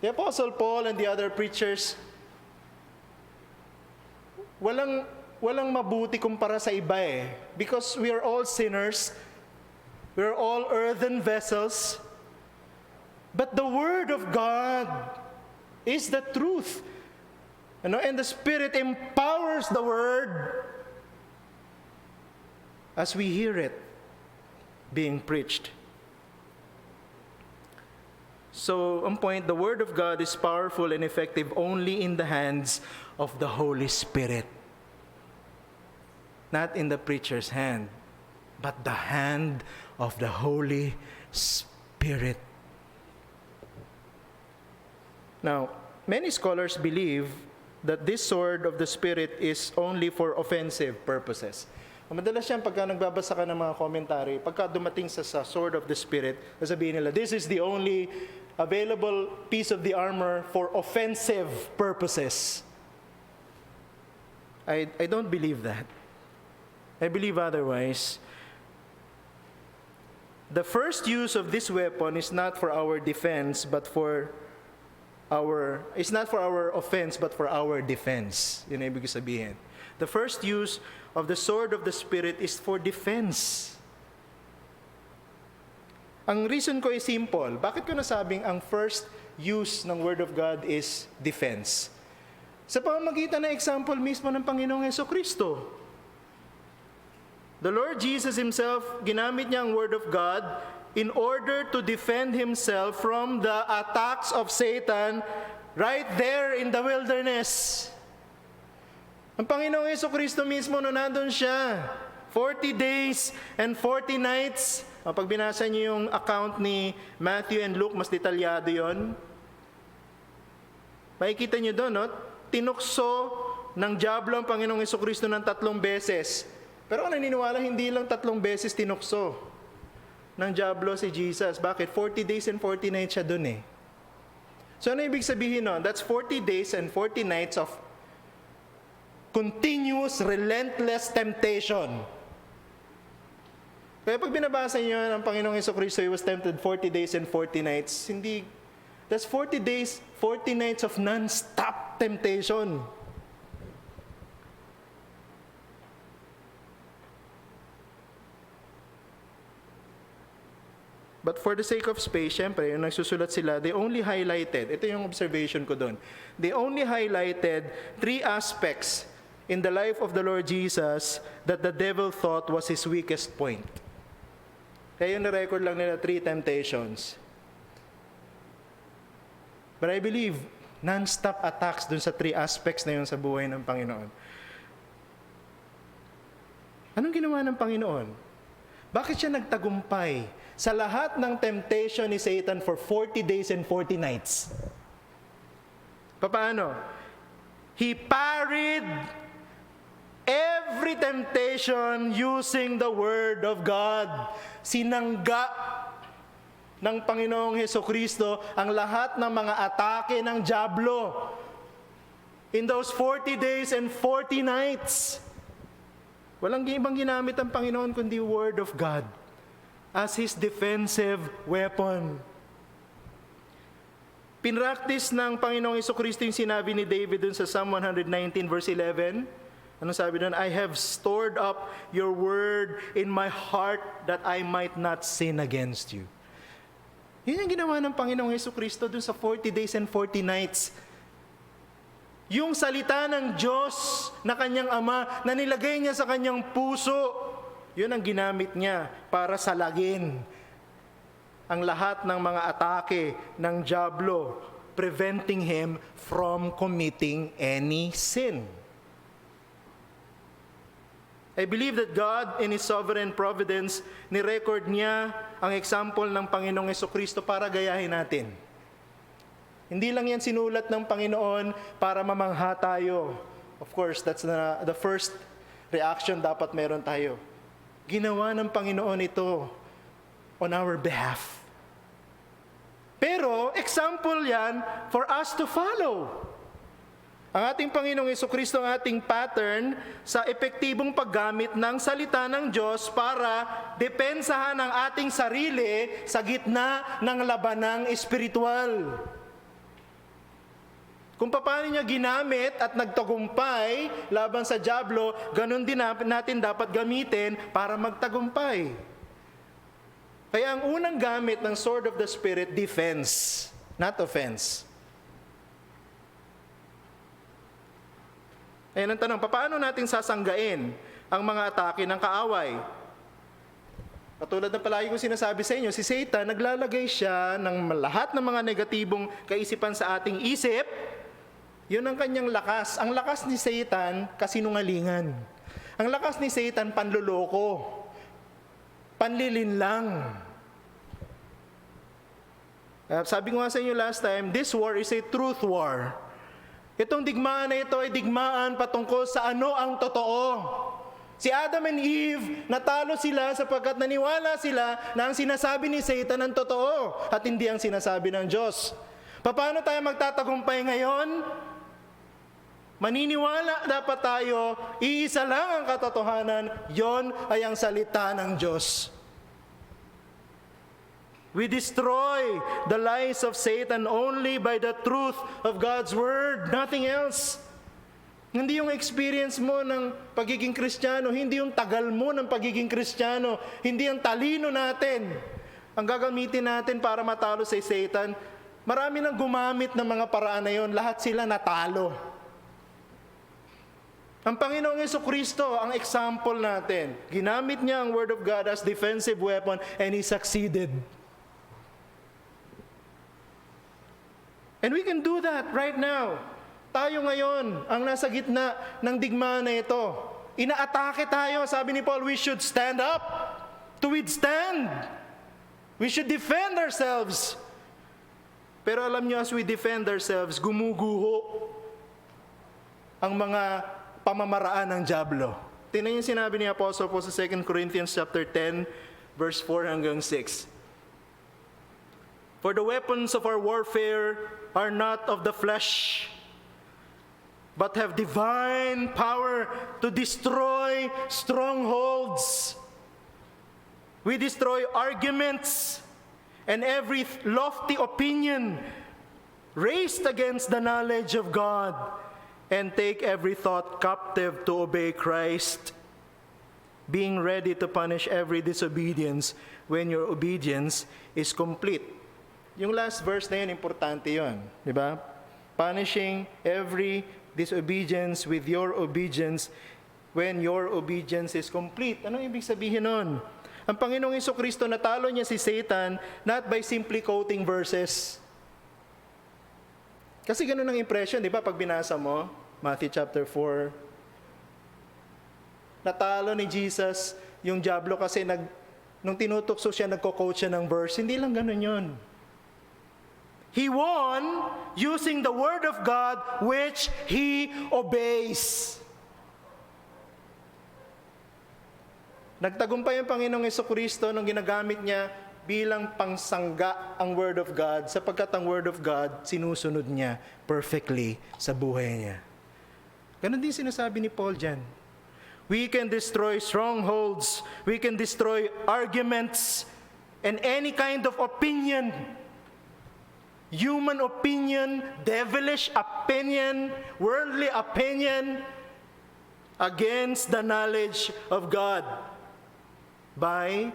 The Apostle Paul and the other preachers, walang mabuti kumpara sa iba eh. Because we are all sinners. We are all earthen vessels. But the Word of God is the truth. And the Spirit empowers the Word as we hear it being preached. So, ang point, the Word of God is powerful and effective only in the hands of the Holy Spirit. Not in the preacher's hand, but the hand of the Holy Spirit. Now, many scholars believe that this sword of the Spirit is only for offensive purposes. Madalas yan pagka nagbabasa ka ng mga commentary, pagka dumating sa sword of the Spirit, sasabihin nila, this is the only available piece of the armor for offensive purposes. I don't believe that. I believe otherwise. The first use of this weapon is not for our defense, but it's not for our offense, but for our defense. Yun ang ibig sabihin. The first use of the sword of the Spirit is for defense. Ang reason ko is simple. Bakit ko nasabing ang first use ng Word of God is defense? Sa pamamagitan ng example mismo ng Panginoong Hesukristo. The Lord Jesus Himself, ginamit niya ang Word of God in order to defend Himself from the attacks of Satan right there in the wilderness. Ang Panginoong Hesukristo mismo, nung nandun siya, 40 days and 40 nights. Pag binasa niyo yung account ni Matthew and Luke, mas detalyado yon. Makikita niyo doon, no? Tinukso ng diablo ang Panginoong Hesukristo ng 3 beses. Pero ako naniniwala, hindi lang 3 beses tinukso ng diablo si Jesus. Bakit? 40 days and 40 nights siya doon eh. So ano ibig sabihin nun? That's 40 days and 40 nights of continuous, relentless temptation. Kaya pag binabasa niyo ng Panginoong Hesukristo, He was tempted 40 days and 40 nights, that's 40 days, 40 nights of non-stop temptation. But for the sake of space, syempre, yung nagsusulat sila, they only highlighted, ito yung observation ko doon, they only highlighted 3 aspects in the life of the Lord Jesus that the devil thought was his weakest point. Kaya yung na-record lang nila 3 temptations. But I believe, non-stop attacks dun sa 3 aspects na yun sa buhay ng Panginoon. Anong ginawa ng Panginoon? Bakit siya nagtagumpay sa lahat ng temptation ni Satan for 40 days and 40 nights? Paano? He parried every temptation using the Word of God. Sinangga ng Panginoong Hesukristo ang lahat ng mga atake ng diablo in those 40 days and 40 nights. Walang ibang ginamit ang Panginoon kundi Word of God as His defensive weapon. Pinractice ng Panginoong Hesukristo yung sinabi ni David dun sa Psalm 119 verse 11. Anong sabi doon? I have stored up your word in my heart that I might not sin against you. Yun yung ginawa ng Panginoong Jesucristo dun sa 40 days and 40 nights. Yung salita ng Diyos na kanyang Ama, na nilagay niya sa kanyang puso, yun ang ginamit niya para salagin ang lahat ng mga atake ng dyablo, preventing him from committing any sin. I believe that God, in His sovereign providence, ni-record niya ang example ng Panginoong Jesucristo para gayahin natin. Hindi lang yan sinulat ng Panginoon para mamangha tayo. Of course, that's the first reaction dapat meron tayo. Ginawa ng Panginoon ito on our behalf. Pero, example yan for us to follow. Ang ating Panginoong Jesucristo ang ating pattern sa epektibong paggamit ng salita ng Diyos para depensahan ang ating sarili sa gitna ng labanang espiritual. Kung paano niya ginamit at nagtagumpay laban sa dyablo, ganun din natin dapat gamitin para magtagumpay. Kaya ang unang gamit ng sword of the Spirit, defense, not offense. Ayan ang tanong, paano natin sasanggain ang mga atake ng kaaway? Katulad na palagi ko sinasabi sa inyo, si Satan, naglalagay siya ng lahat ng mga negatibong kaisipan sa ating isip. Yun ang kanyang lakas. Ang lakas ni Satan, kasinungalingan. Ang lakas ni Satan, panluloko. Panlilinlang. Sabi ko nga sa inyo last time, this war is a truth war. Itong digmaan na ito ay digmaan patungkol sa ano ang totoo. Si Adam and Eve, natalo sila sapagkat naniwala sila na ang sinasabi ni Satan ang totoo at hindi ang sinasabi ng Diyos. Paano tayo magtatagumpay ngayon? Maniniwala dapat tayo, iisa lang ang katotohanan, yon ay ang salita ng Diyos. We destroy the lies of Satan only by the truth of God's Word, nothing else. Hindi yung experience mo ng pagiging Kristiyano, hindi yung tagal mo ng pagiging Kristiyano, hindi ang talino natin. Ang gagamitin natin para matalo si Satan, marami nang gumamit ng mga paraan na yun, lahat sila natalo. Ang Panginoong Jesucristo, ang example natin, ginamit niya ang Word of God as defensive weapon and He succeeded. And we can do that right now. Tayo ngayon, ang nasa gitna ng digmaan na ito. Inaatake tayo, sabi ni Paul, we should stand up to withstand. We should defend ourselves. Pero alam niyo, as we defend ourselves, gumuguho ang mga pamamaraan ng dyablo. Tingnan yung sinabi ni Apostle Paul sa 2 Corinthians chapter 10, verse 4 hanggang 6. For the weapons of our warfare are not of the flesh, but have divine power to destroy strongholds. We destroy arguments and every lofty opinion raised against the knowledge of God, and take every thought captive to obey Christ, being ready to punish every disobedience when your obedience is complete. Yung last verse na yun, importante yun. Di ba? Punishing every disobedience with your obedience when your obedience is complete. Anong ibig sabihin nun? Ang Panginoong Jesucristo, natalo niya si Satan not by simply quoting verses. Kasi ganun ang impression, di ba? Pag binasa mo, Matthew chapter 4, natalo ni Jesus yung dyablo kasi nung tinutukso siya, nagko-quote siya ng verse. Hindi lang ganun yun. He won using the Word of God which He obeys. Nagtagumpay ang Panginoong Jesucristo nung ginagamit niya bilang pangsangga ang Word of God sapagkat ang Word of God sinusunod niya perfectly sa buhay niya. Ganon din sinasabi ni Paul dyan. We can destroy strongholds, we can destroy arguments, and any kind of opinion, human opinion, devilish opinion, worldly opinion, against the knowledge of God by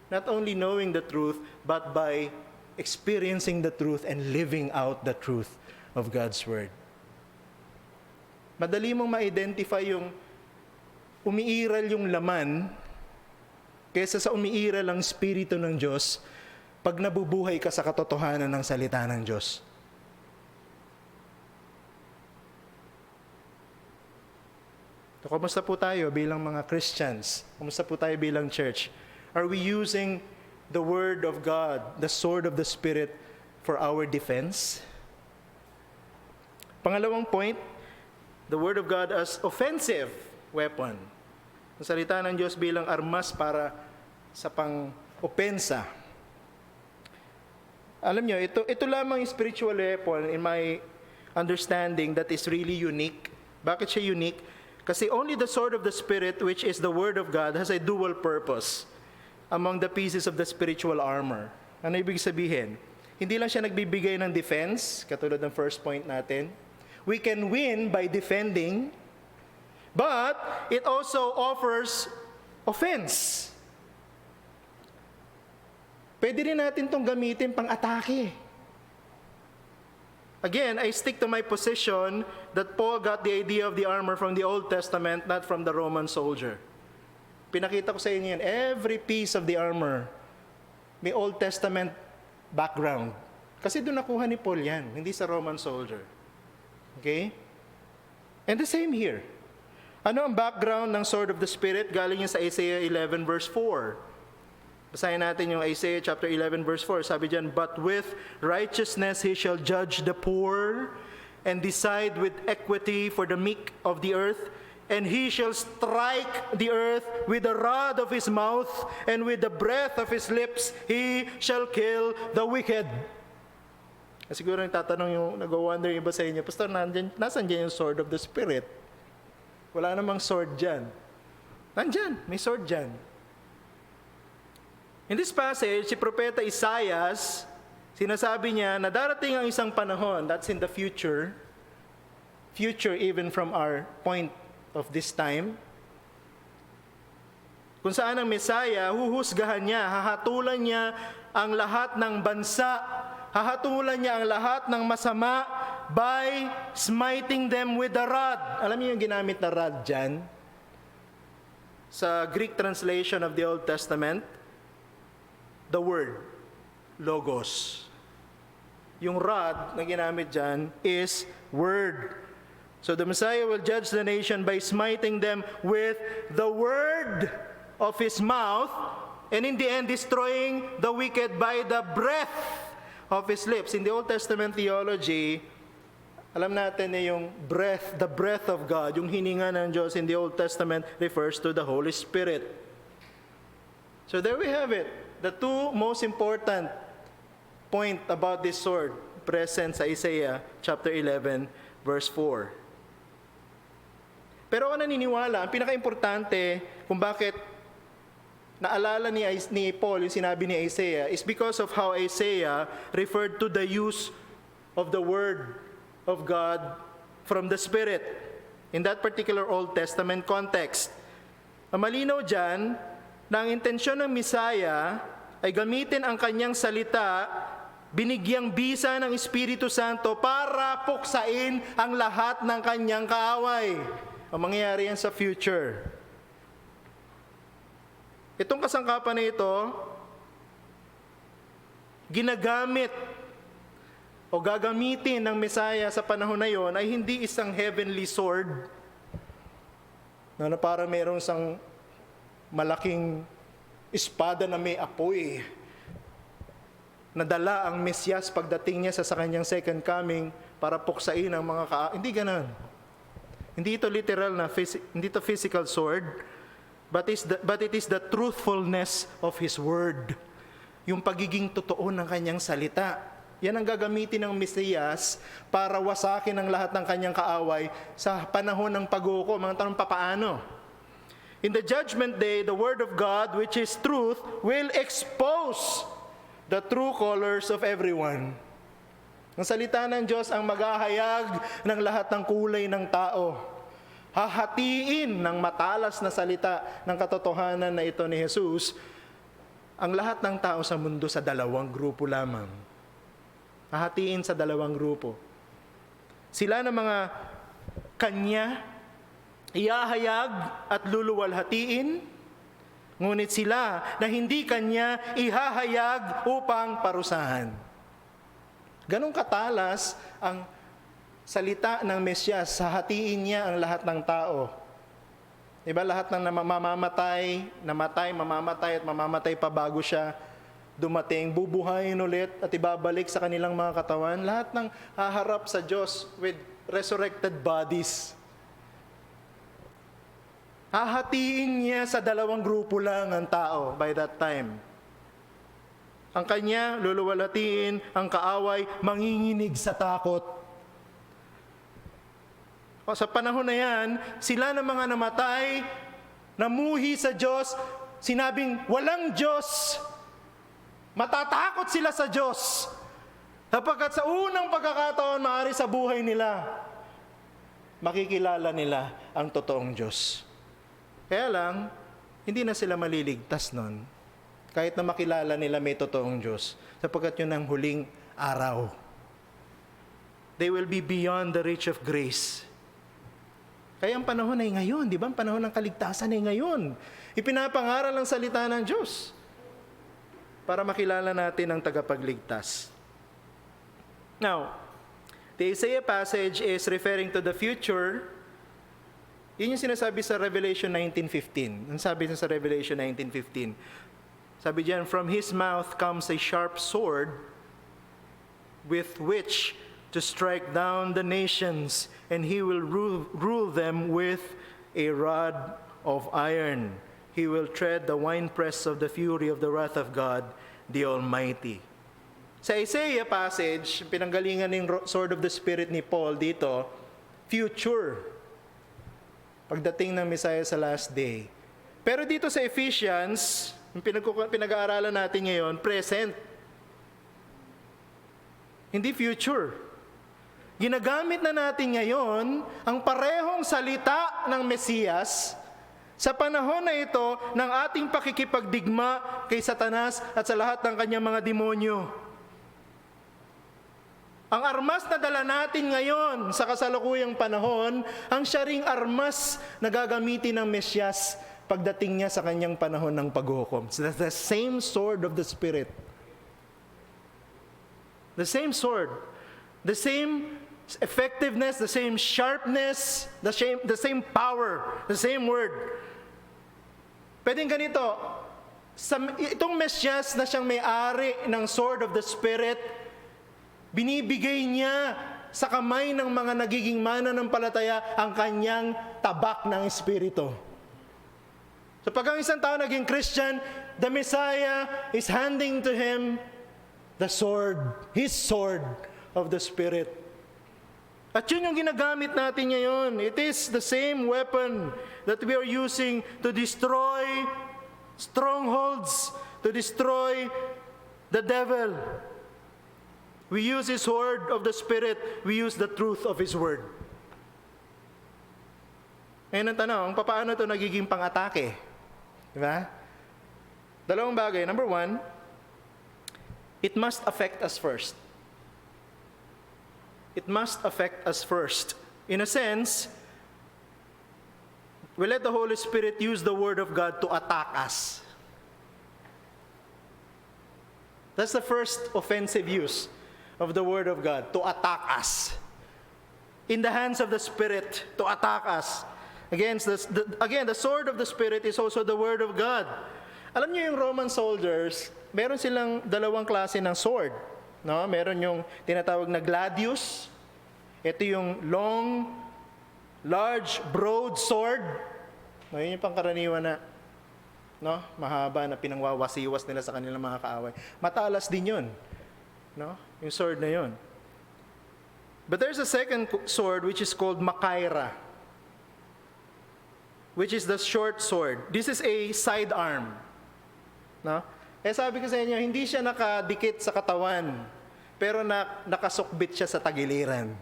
not only knowing the truth, but by experiencing the truth and living out the truth of God's Word. Madali mong ma-identify yung umiiral yung laman kaysa sa umiiral ang Espiritu ng Diyos pag nabubuhay ka sa katotohanan ng salita ng Diyos. So, kumusta po tayo bilang mga Christians? Kumusta po tayo bilang church? Are we using the Word of God, the sword of the Spirit, for our defense? Pangalawang point, the Word of God as offensive weapon. Ang salita ng Diyos bilang armas para sa pang-opensa. Alam nyo, ito lamang yung spiritual weapon in my understanding that is really unique. Bakit siya unique? Kasi only the sword of the Spirit, which is the Word of God, has a dual purpose among the pieces of the spiritual armor. Ano ibig sabihin? Hindi lang siya nagbibigay ng defense, katulad ng first point natin. We can win by defending, but it also offers offense. Pwede rin natin itong gamitin pang-atake. Again, I stick to my position that Paul got the idea of the armor from the Old Testament, not from the Roman soldier. Pinakita ko sa inyo yan, every piece of the armor may Old Testament background. Kasi doon nakuha ni Paul yan, hindi sa Roman soldier. Okay? And the same here. Ano ang background ng sword of the Spirit? Galing yan sa Isaiah 11 verse 4. Basahin natin yung Isaiah chapter 11 verse 4. Sabi diyan, "But with righteousness he shall judge the poor and decide with equity for the meek of the earth. And he shall strike the earth with the rod of his mouth, and with the breath of his lips he shall kill the wicked." Siguro yung tatanong yung nag-wonder yung iba sa inyo, Pastor, nasan dyan yung sword of the Spirit? Wala namang sword dyan. Nandyan, may sword dyan. In this passage, si Propeta Isaias, sinasabi niya na darating ang isang panahon, that's in the future even from our point of this time, kung saan ang Messiah, huhusgahan niya, hahatulan niya ang lahat ng bansa, hahatulan niya ang lahat ng masama by smiting them with the rod. Alam niyo yung ginamit na rod dyan? Sa Greek translation of the Old Testament, the word, logos. Yung rod na ginamit dyan is word. So the Messiah will judge the nation by smiting them with the word of his mouth, and in the end destroying the wicked by the breath of his lips. In the Old Testament theology, alam natin na yung breath, the breath of God, yung hininga ng Diyos in the Old Testament refers to the Holy Spirit. So there we have it. The two most important point about this sword present sa Isaiah chapter 11 verse 4. Pero ako naniniwala, ang pinaka-importante kung bakit naalala ni Paul yung sinabi ni Isaiah is because of how Isaiah referred to the use of the word of God from the Spirit in that particular Old Testament context. Ang malinaw dyan, na ang intensyon ng Messiah ay gamitin ang kanyang salita, binigyang bisa ng Espiritu Santo para puksain ang lahat ng kanyang kaaway. Ang mangyayari yan sa future. Itong kasangkapan na ito, ginagamit o gagamitin ng Messiah sa panahon na yon ay hindi isang heavenly sword na parang mayroong isang malaking espada na may apoy. Nadala ang Mesyas pagdating niya sa kanyang second coming para puksain ang mga Hindi ganun. Hindi ito literal na, hindi ito physical sword, but it is the truthfulness of His Word. Yung pagiging totoo ng kanyang salita. Yan ang gagamitin ng Mesiyas para wasakin ang lahat ng kanyang kaaway sa panahon ng pag-uuko. Mga tanong, papaano? In the judgment day, the word of God, which is truth, will expose the true colors of everyone. Ang salita ng Diyos ang maghahayag ng lahat ng kulay ng tao. Hahatiin ng matalas na salita ng katotohanan na ito ni Jesus ang lahat ng tao sa mundo sa dalawang grupo lamang. Hahatiin sa dalawang grupo. Sila na mga kanya, ihahayag at luluwalhatiin, ngunit sila na hindi kanya ihahayag upang parusahan. Ganong katalas ang salita ng Mesyas, hahatiin niya ang lahat ng tao. Diba, lahat ng mamamatay at mamamatay pa bago siya dumating, bubuhayin ulit at ibabalik sa kanilang mga katawan. Lahat ng haharap sa Diyos with resurrected bodies. Hahatiin niya sa dalawang grupo lang ang tao by that time. Ang kanya, luluwalhatiin, ang kaaway, manginginig sa takot. O sa panahon na yan, sila na mga namatay, namuhi sa Diyos, sinabing, walang Diyos. Matatakot sila sa Diyos. Sapagkat sa unang pagkakataon, maaari sa buhay nila, makikilala nila ang totoong Diyos. Kaya lang, hindi na sila maliligtas nun. Kahit na makilala nila may totoong Diyos. Sapagkat yun ang huling araw. They will be beyond the reach of grace. Kaya ang panahon ay ngayon, di ba? Ang panahon ng kaligtasan ay ngayon. Ipinapangaral ang salita ng Diyos para makilala natin ang tagapagligtas. Now, the Isaiah passage is referring to the future. Yun yung sinasabi sa Revelation 19:15. Ang sabi sa Revelation 19:15. Sabi diyan, from his mouth comes a sharp sword with which to strike down the nations, and he will rule them with a rod of iron. He will tread the winepress of the fury of the wrath of God, the Almighty. Sa Isaiah passage, pinanggalingan ng sword of the Spirit ni Paul dito, future. Pagdating ng Messiah sa last day. Pero dito sa Ephesians, yung pinag-aaralan natin ngayon, present. Hindi future. Ginagamit na natin ngayon ang parehong salita ng Mesiyas sa panahon na ito ng ating pakikipagdigma kay Satanas at sa lahat ng kanyang mga demonyo. Ang armas na dala natin ngayon sa kasalukuyang panahon, ang siya ring armas na gagamitin ng Mesiyas pagdating niya sa kanyang panahon ng paghukom. So that's the same sword of the Spirit. The same sword. The same effectiveness, the same sharpness, the same power, the same word. Pwedeng ganito, itong Mesyas na siyang may-ari ng sword of the Spirit, binibigay niya sa kamay ng mga nagiging mananampalataya ang kanyang tabak ng Espiritu. So pag ang isang tao naging Christian, the Messiah is handing to him the sword, his sword of the Spirit. At yun yung ginagamit natin ngayon. It is the same weapon that we are using to destroy strongholds, to destroy the devil. We use his sword of the Spirit. We use the truth of his word. Ngayon ang tanong, paano ito nagiging pang-atake? Diba? Dalawang bagay. Number one, it must affect us first. It must affect us first. In a sense, we let the Holy Spirit use the Word of God to attack us. That's the first offensive use of the Word of God, to attack us. In the hands of the Spirit, to attack us. Again, the sword of the Spirit is also the Word of God. Alam niyo yung Roman soldiers, meron silang dalawang klase ng sword. No? Meron yung tinatawag na gladius. Ito yung long, large, broad sword. No, yun yung pangkaraniwan na mahaba na pinangwawasiwas nila sa kanilang mga kaaway. Matalas din yun. No? Yung sword na yun. But there's a second sword which is called Makaira, which is the short sword. This is a sidearm. No? Sabi ko sa inyo, hindi siya nakadikit sa katawan, pero nakasukbit siya sa tagiliran.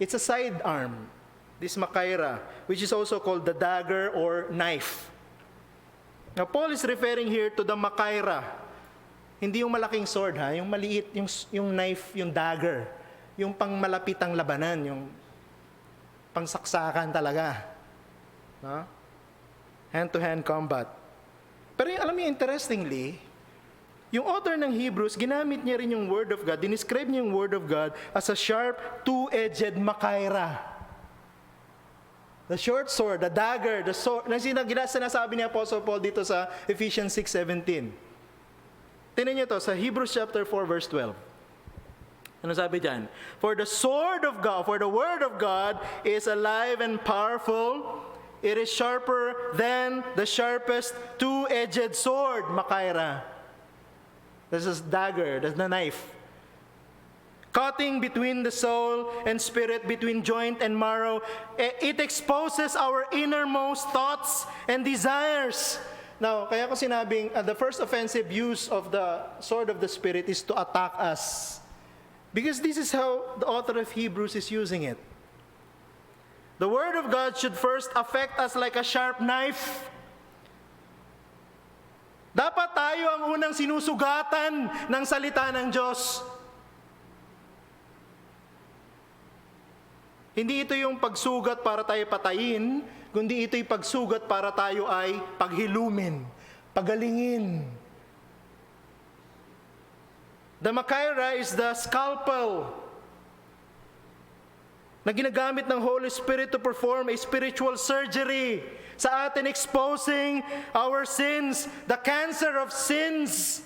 It's a sidearm, this Makaira, which is also called the dagger or knife. Now, Paul is referring here to the Makaira. Hindi yung malaking sword, ha? Yung maliit, yung knife, yung dagger. Yung pang malapitang labanan, yung pangsaksakan talaga. No? Hand-to-hand combat. Pero alam niyo, interestingly, yung author ng Hebrews, ginamit niya rin yung Word of God, dinescribe niya yung Word of God as a sharp, two-edged Makaira. The short sword, the dagger, the sword, na sinasabi ni Apostle Paul dito sa Ephesians 6:17. Tingnan niyo to sa Hebrews chapter 4 verse 12. Ano sabi diyan? For the sword of God, for the word of God is alive and powerful. It is sharper than the sharpest two-edged sword, Makaira. This is dagger, that's the knife. Cutting between the soul and spirit, between joint and marrow. It exposes our innermost thoughts and desires. Now, kaya ko sinabing, the first offensive use of the sword of the Spirit is to attack us. Because this is how the author of Hebrews is using it. The Word of God should first affect us like a sharp knife. Dapat tayo ang unang sinusugatan ng salita ng Diyos. Hindi ito yung pagsugat para tayo patayin, kundi ito yung pagsugat para tayo ay paghilumin, pagalingin. The Makaira is the scalpel na ginagamit ng Holy Spirit to perform a spiritual surgery sa atin, exposing our sins, the cancer of sins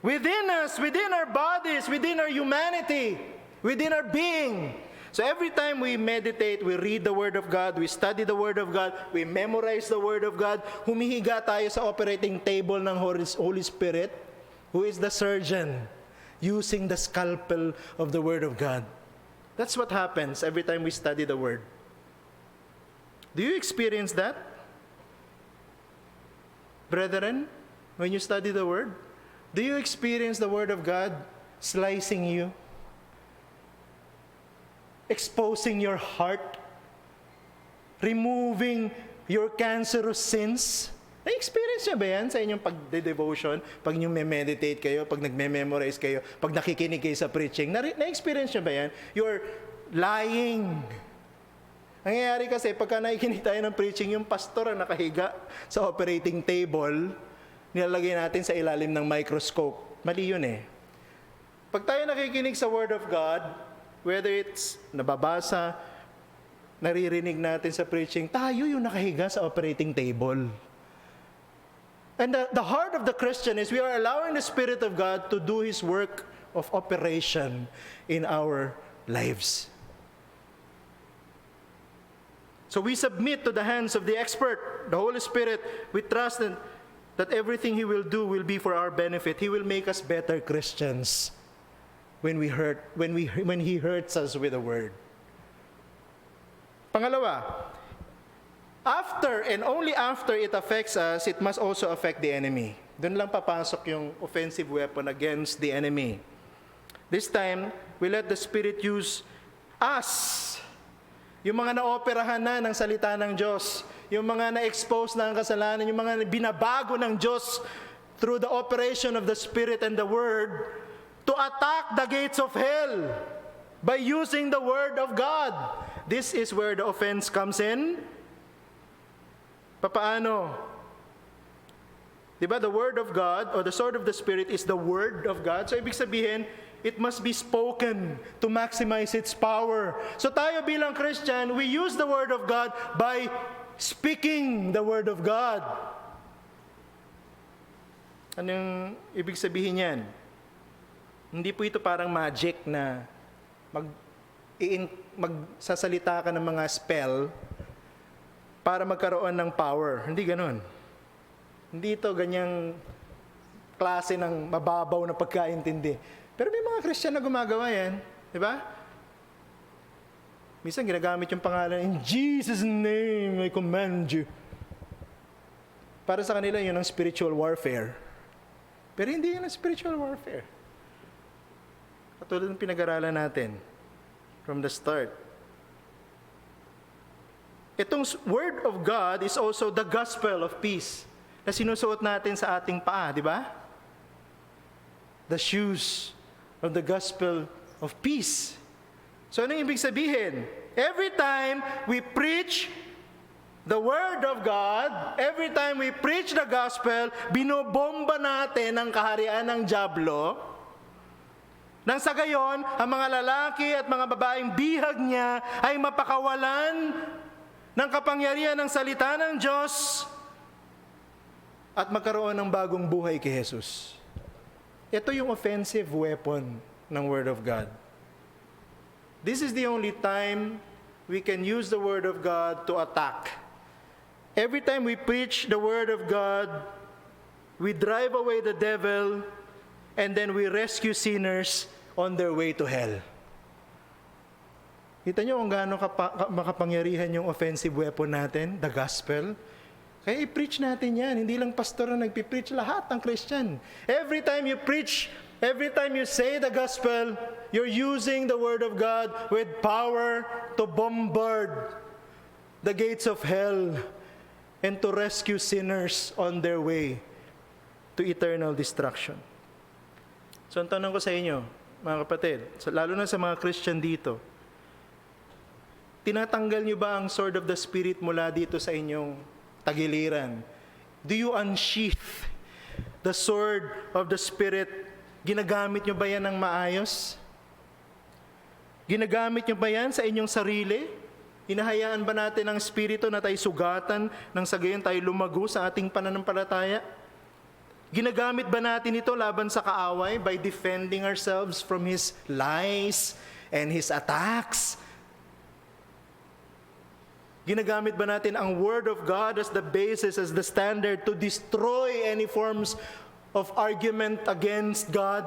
within us, within our bodies, within our humanity, within our being. So every time we meditate, we read the Word of God, we study the Word of God, we memorize the Word of God, humihiga tayo sa operating table ng Holy Spirit, who is the surgeon, using the scalpel of the Word of God. That's what happens every time we study the Word. Do you experience that? Brethren, when you study the Word, do you experience the Word of God slicing you? Exposing your heart, removing your cancerous sins. Na-experience niyo ba yan sa inyong pag-devotion, pag inyong meditate kayo, pag nagme-memorize kayo, pag nakikinig kayo sa preaching? Na-experience niyo ba yan? You're lying. Ang nangyayari kasi, pagka nakikinig tayo ng preaching, yung pastor ang nakahiga sa operating table, nilalagay natin sa ilalim ng microscope. Mali yun eh. Pag tayo nakikinig sa Word of God, whether it's nababasa, naririnig natin sa preaching, tayo yung nakahiga sa operating table. And the heart of the Christian is we are allowing the Spirit of God to do His work of operation in our lives. So we submit to the hands of the expert, the Holy Spirit. We trust that everything He will do will be for our benefit. He will make us better Christians. When He hurts us with the Word. Pangalawa, after and only after it affects us, it must also affect the enemy. Doon lang papasok yung offensive weapon against the enemy. This time, we let the Spirit use us. Yung mga naoperahan na ng salita ng Diyos, yung mga na-expose na ang kasalanan, yung mga binabago ng Diyos through the operation of the Spirit and the Word, to attack the gates of hell by using the Word of God. This is where the offense comes in. Papaano? Diba, the Word of God or the sword of the Spirit is the Word of God. So ibig sabihin, it must be spoken to maximize its power. So tayo bilang Christian, we use the Word of God by speaking the Word of God. Anong ibig sabihin yan? Hindi po ito parang magic na magsasalita ka ng mga spell para magkaroon ng power. Hindi ganun. Hindi ito ganyang klase ng mababaw na pagkaintindi. Pero may mga Christian na gumagawa yan. Di ba? Minsan ginagamit yung pangalan, in Jesus' name I command you. Para sa kanila yun ang spiritual warfare. Pero hindi yun ang spiritual warfare. Katulad ng pinag-aralan natin from the start. Itong Word of God is also the gospel of peace. na sinusuot natin sa ating paa, di ba? The shoes of the gospel of peace. So anong ibig sabihin? Every time we preach the Word of God, every time we preach the gospel, binobomba natin ang kaharian ng dyablo. Nang sa gayon, ang mga lalaki at mga babaeng bihag niya ay mapakawalan ng kapangyarihan ng salita ng Diyos at magkaroon ng bagong buhay kay Jesus. Ito yung offensive weapon ng Word of God. This is the only time we can use the Word of God to attack. Every time we preach the Word of God, we drive away the devil and then we rescue sinners on their way to hell. Kita nyo kung gaano makapangyarihan yung offensive weapon natin, the gospel. Kaya i-preach natin yan. Hindi lang pastor na nagpipreach, lahat ng Christian. Every time you preach, every time you say the gospel, you're using the Word of God with power to bombard the gates of hell and to rescue sinners on their way to eternal destruction. So ang tanong ko sa inyo, mga kapatid, lalo na sa mga Christian dito, tinatanggal niyo ba ang sword of the Spirit mula dito sa inyong tagiliran? Do you unsheath the sword of the Spirit? Ginagamit niyo ba yan ng maayos? Ginagamit niyo ba yan sa inyong sarili? Hinahayaan ba natin ang Espiritu na tayo sugatan nang sa gayon tayo lumago sa ating pananampalataya? Ginagamit ba natin ito laban sa kaaway by defending ourselves from his lies and his attacks? Ginagamit ba natin ang Word of God as the basis, as the standard to destroy any forms of argument against God?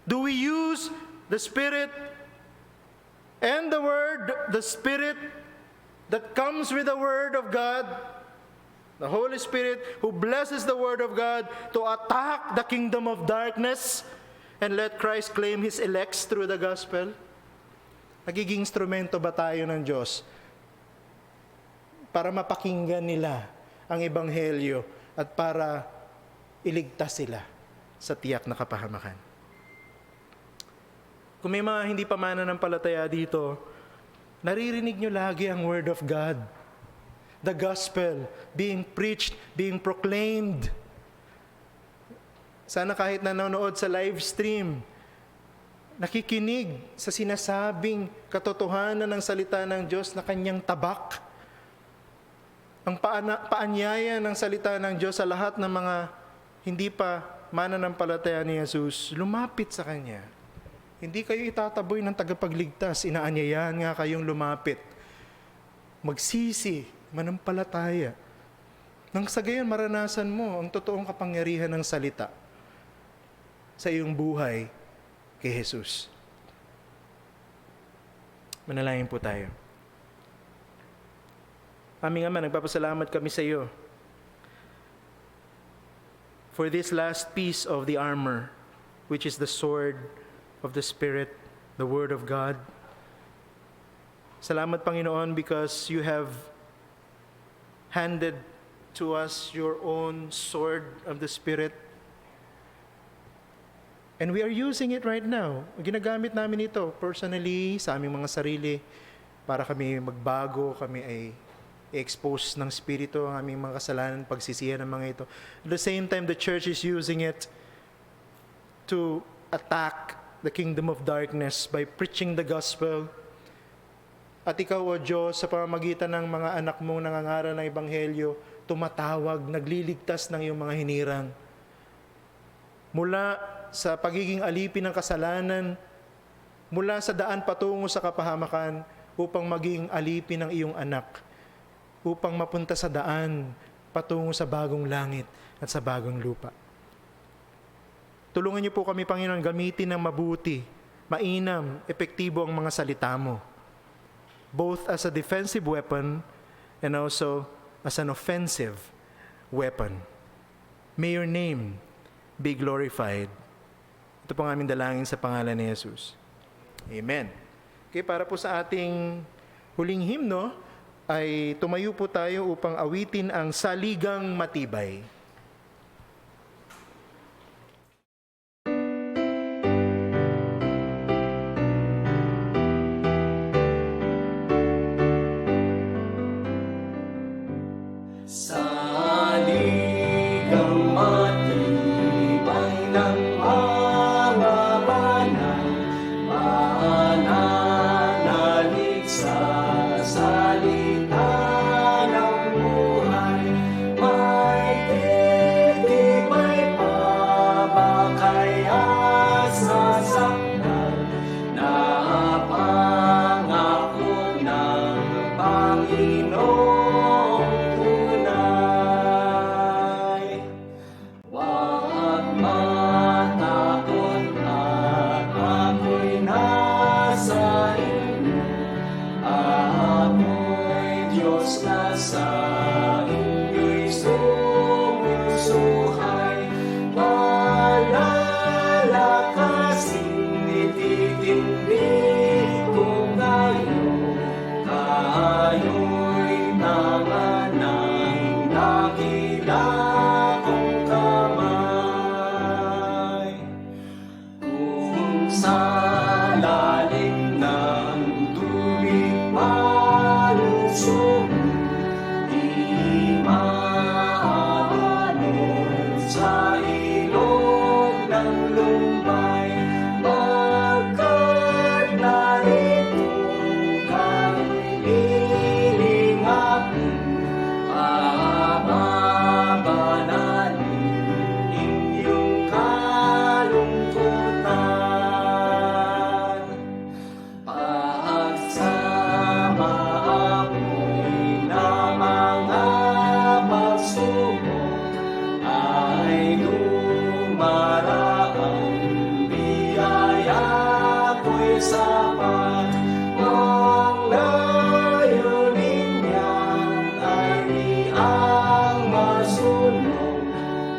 Do we use the Spirit and the Word, the Spirit that comes with the Word of God, the Holy Spirit who blesses the Word of God to attack the kingdom of darkness and let Christ claim His elects through the gospel? Nagiging instrumento ba tayo ng Diyos para mapakinggan nila ang Ebanghelyo at para iligtas sila sa tiyak na kapahamakan? Kung may mga hindi pa mananampalataya dito, naririnig nyo lagi ang Word of God. The gospel being preached, being proclaimed. Sana kahit nanonood sa live stream, nakikinig sa sinasabing katotohanan ng salita ng Diyos na kanyang tabak. Ang paanyaya ng salita ng Diyos sa lahat ng mga hindi pa mananampalataya ni Jesus, lumapit sa Kanya. Hindi kayo itataboy ng tagapagligtas, inaanyayahan nga kayong lumapit. Magsisi, manampalataya. Nang sa gayon maranasan mo ang totoong kapangyarihan ng salita sa iyong buhay kay Jesus. Manalangin po tayo. Aming Ama, nagpapasalamat kami sa iyo for this last piece of the armor, which is the sword of the Spirit, the Word of God. Salamat, Panginoon, because you have handed to us your own sword of the Spirit. And we are using it right now. Ginagamit namin ito personally sa aming mga sarili para kami magbago, kami ay expose ng Espiritu ang aming mga kasalanan, pagsisihan ng mga ito. At the same time, the church is using it to attack the kingdom of darkness by preaching the gospel. At ikaw, O Diyos, sa pamamagitan ng mga anak mong nangangaral ng Ebanghelyo, tumatawag, nagliligtas ng iyong mga hinirang. Mula sa pagiging alipin ng kasalanan, mula sa daan patungo sa kapahamakan, upang maging alipin ng iyong anak, upang mapunta sa daan patungo sa bagong langit at sa bagong lupa. Tulungan niyo po kami, Panginoon, gamitin ng mabuti, mainam, epektibo ang mga salita mo, both as a defensive weapon and also as an offensive weapon. May your name be glorified. Ito po ang aming dalangin sa pangalan ni Jesus. Amen. Okay, para po sa ating huling hymno, ay tumayo po tayo upang awitin ang Saligang Matibay. Saligang matibay ng mga banal, mananalig sa salita ng buhay. May titibay pa ba kaya sa sakdal na pangako ng Panginoong tunay? Huwag matakot at ako'y nasa inyo. Ako'y Diyos na sa inyo'y sumusuhay. Palalakasin, ititindig ko kayo. Kayo'y tama ng dakila kong kamay. Kung sa lalim ng tubig malusog, di maabot sa ilog ng lumbay. Pagkat narito kayo'y lilingapin, pababanalin inyong kalungkutan. Pagsama apoy na mga pagsubok ay dumaraan, biyaya ko'y sapat. Ang layunin niyan ay iyang masunog,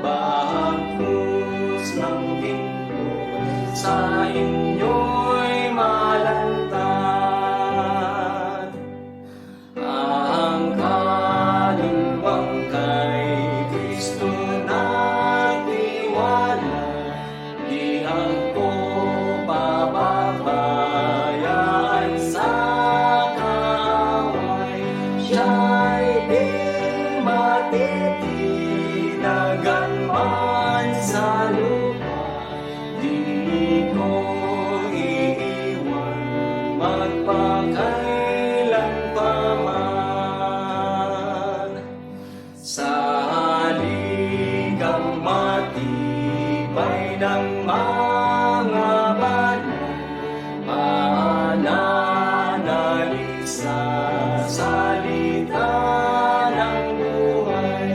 bagkus ng tingkod sa inyo'y malantad. Ang kaluluwang kay Kristo nagtiwala, di angko pababayaan sa kaaway. Siya'y di matitinagan man sa lupa, di ko iiwan magpakailan pa man. Saligang matibay ng mga banal, mananalig sa salita ng buhay.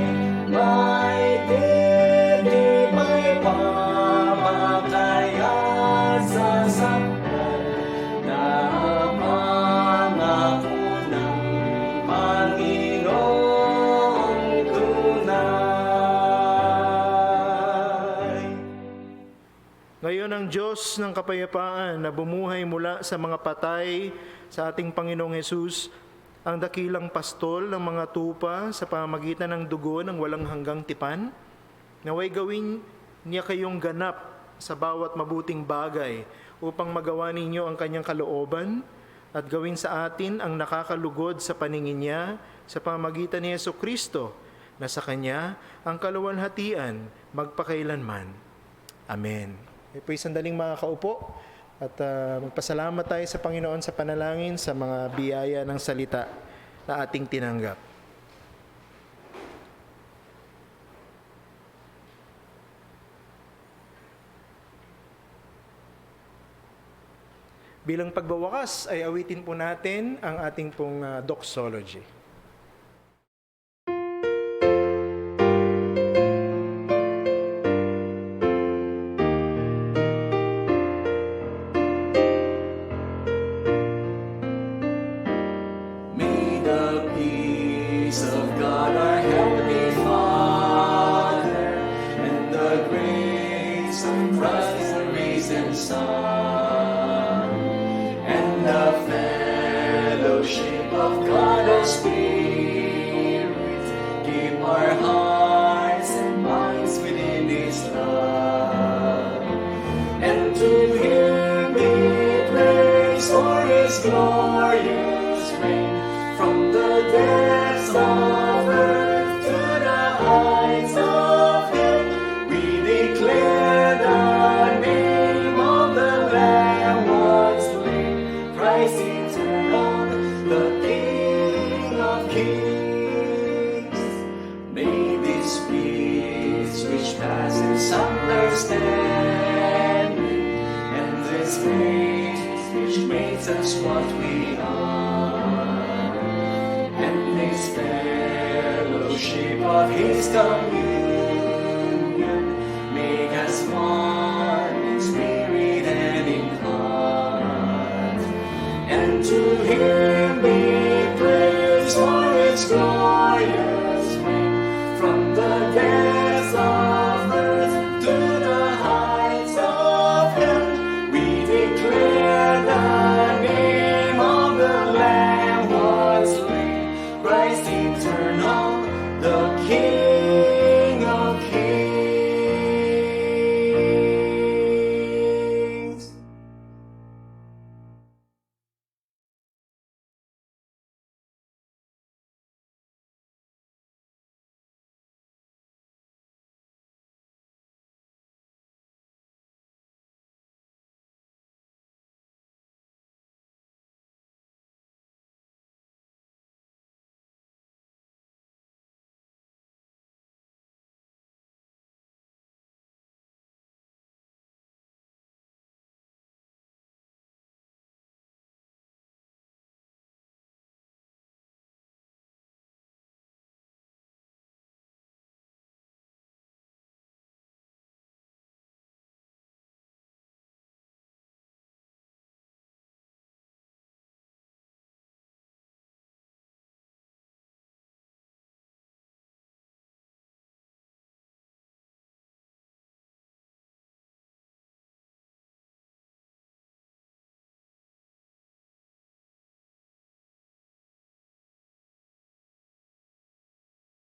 May titibay pa ba kaya sa sakdal na pangako ng Panginoong tunay? Ngayon ang Diyos ng kapayapaan na bumuhay mula sa mga patay sa ating Panginoong Hesus, ang dakilang pastol ng mga tupa sa pamamagitan ng dugo ng walang hanggang tipan, naway gawin niya kayong ganap sa bawat mabuting bagay upang magawa ninyo ang kanyang kalooban at gawin sa atin ang nakakalugod sa paningin niya sa pamamagitan ni Jesucristo, na sa kanya ang kaluwalhatian magpakailanman. Amen. E po'y sandaling makakaupo at magpasalamat tayo sa Panginoon sa panalangin sa mga biyaya ng salita na ating tinanggap. Bilang pagbawakas ay awitin po natin ang ating pong doxology. May the peace of God our Heavenly Father and the grace of Christ the risen Son and the fellowship of God our Spirit His glorious reign. From the depths of earth to the heights of heaven, we declare the name of the Lamb was slain. Christ eternal, the King of kings. May this peace which passes understanding, and this faith which makes us what we are, and this fellowship of His communion, make us one in spirit and in heart. And to Him be praise for His glorious reign. From the dead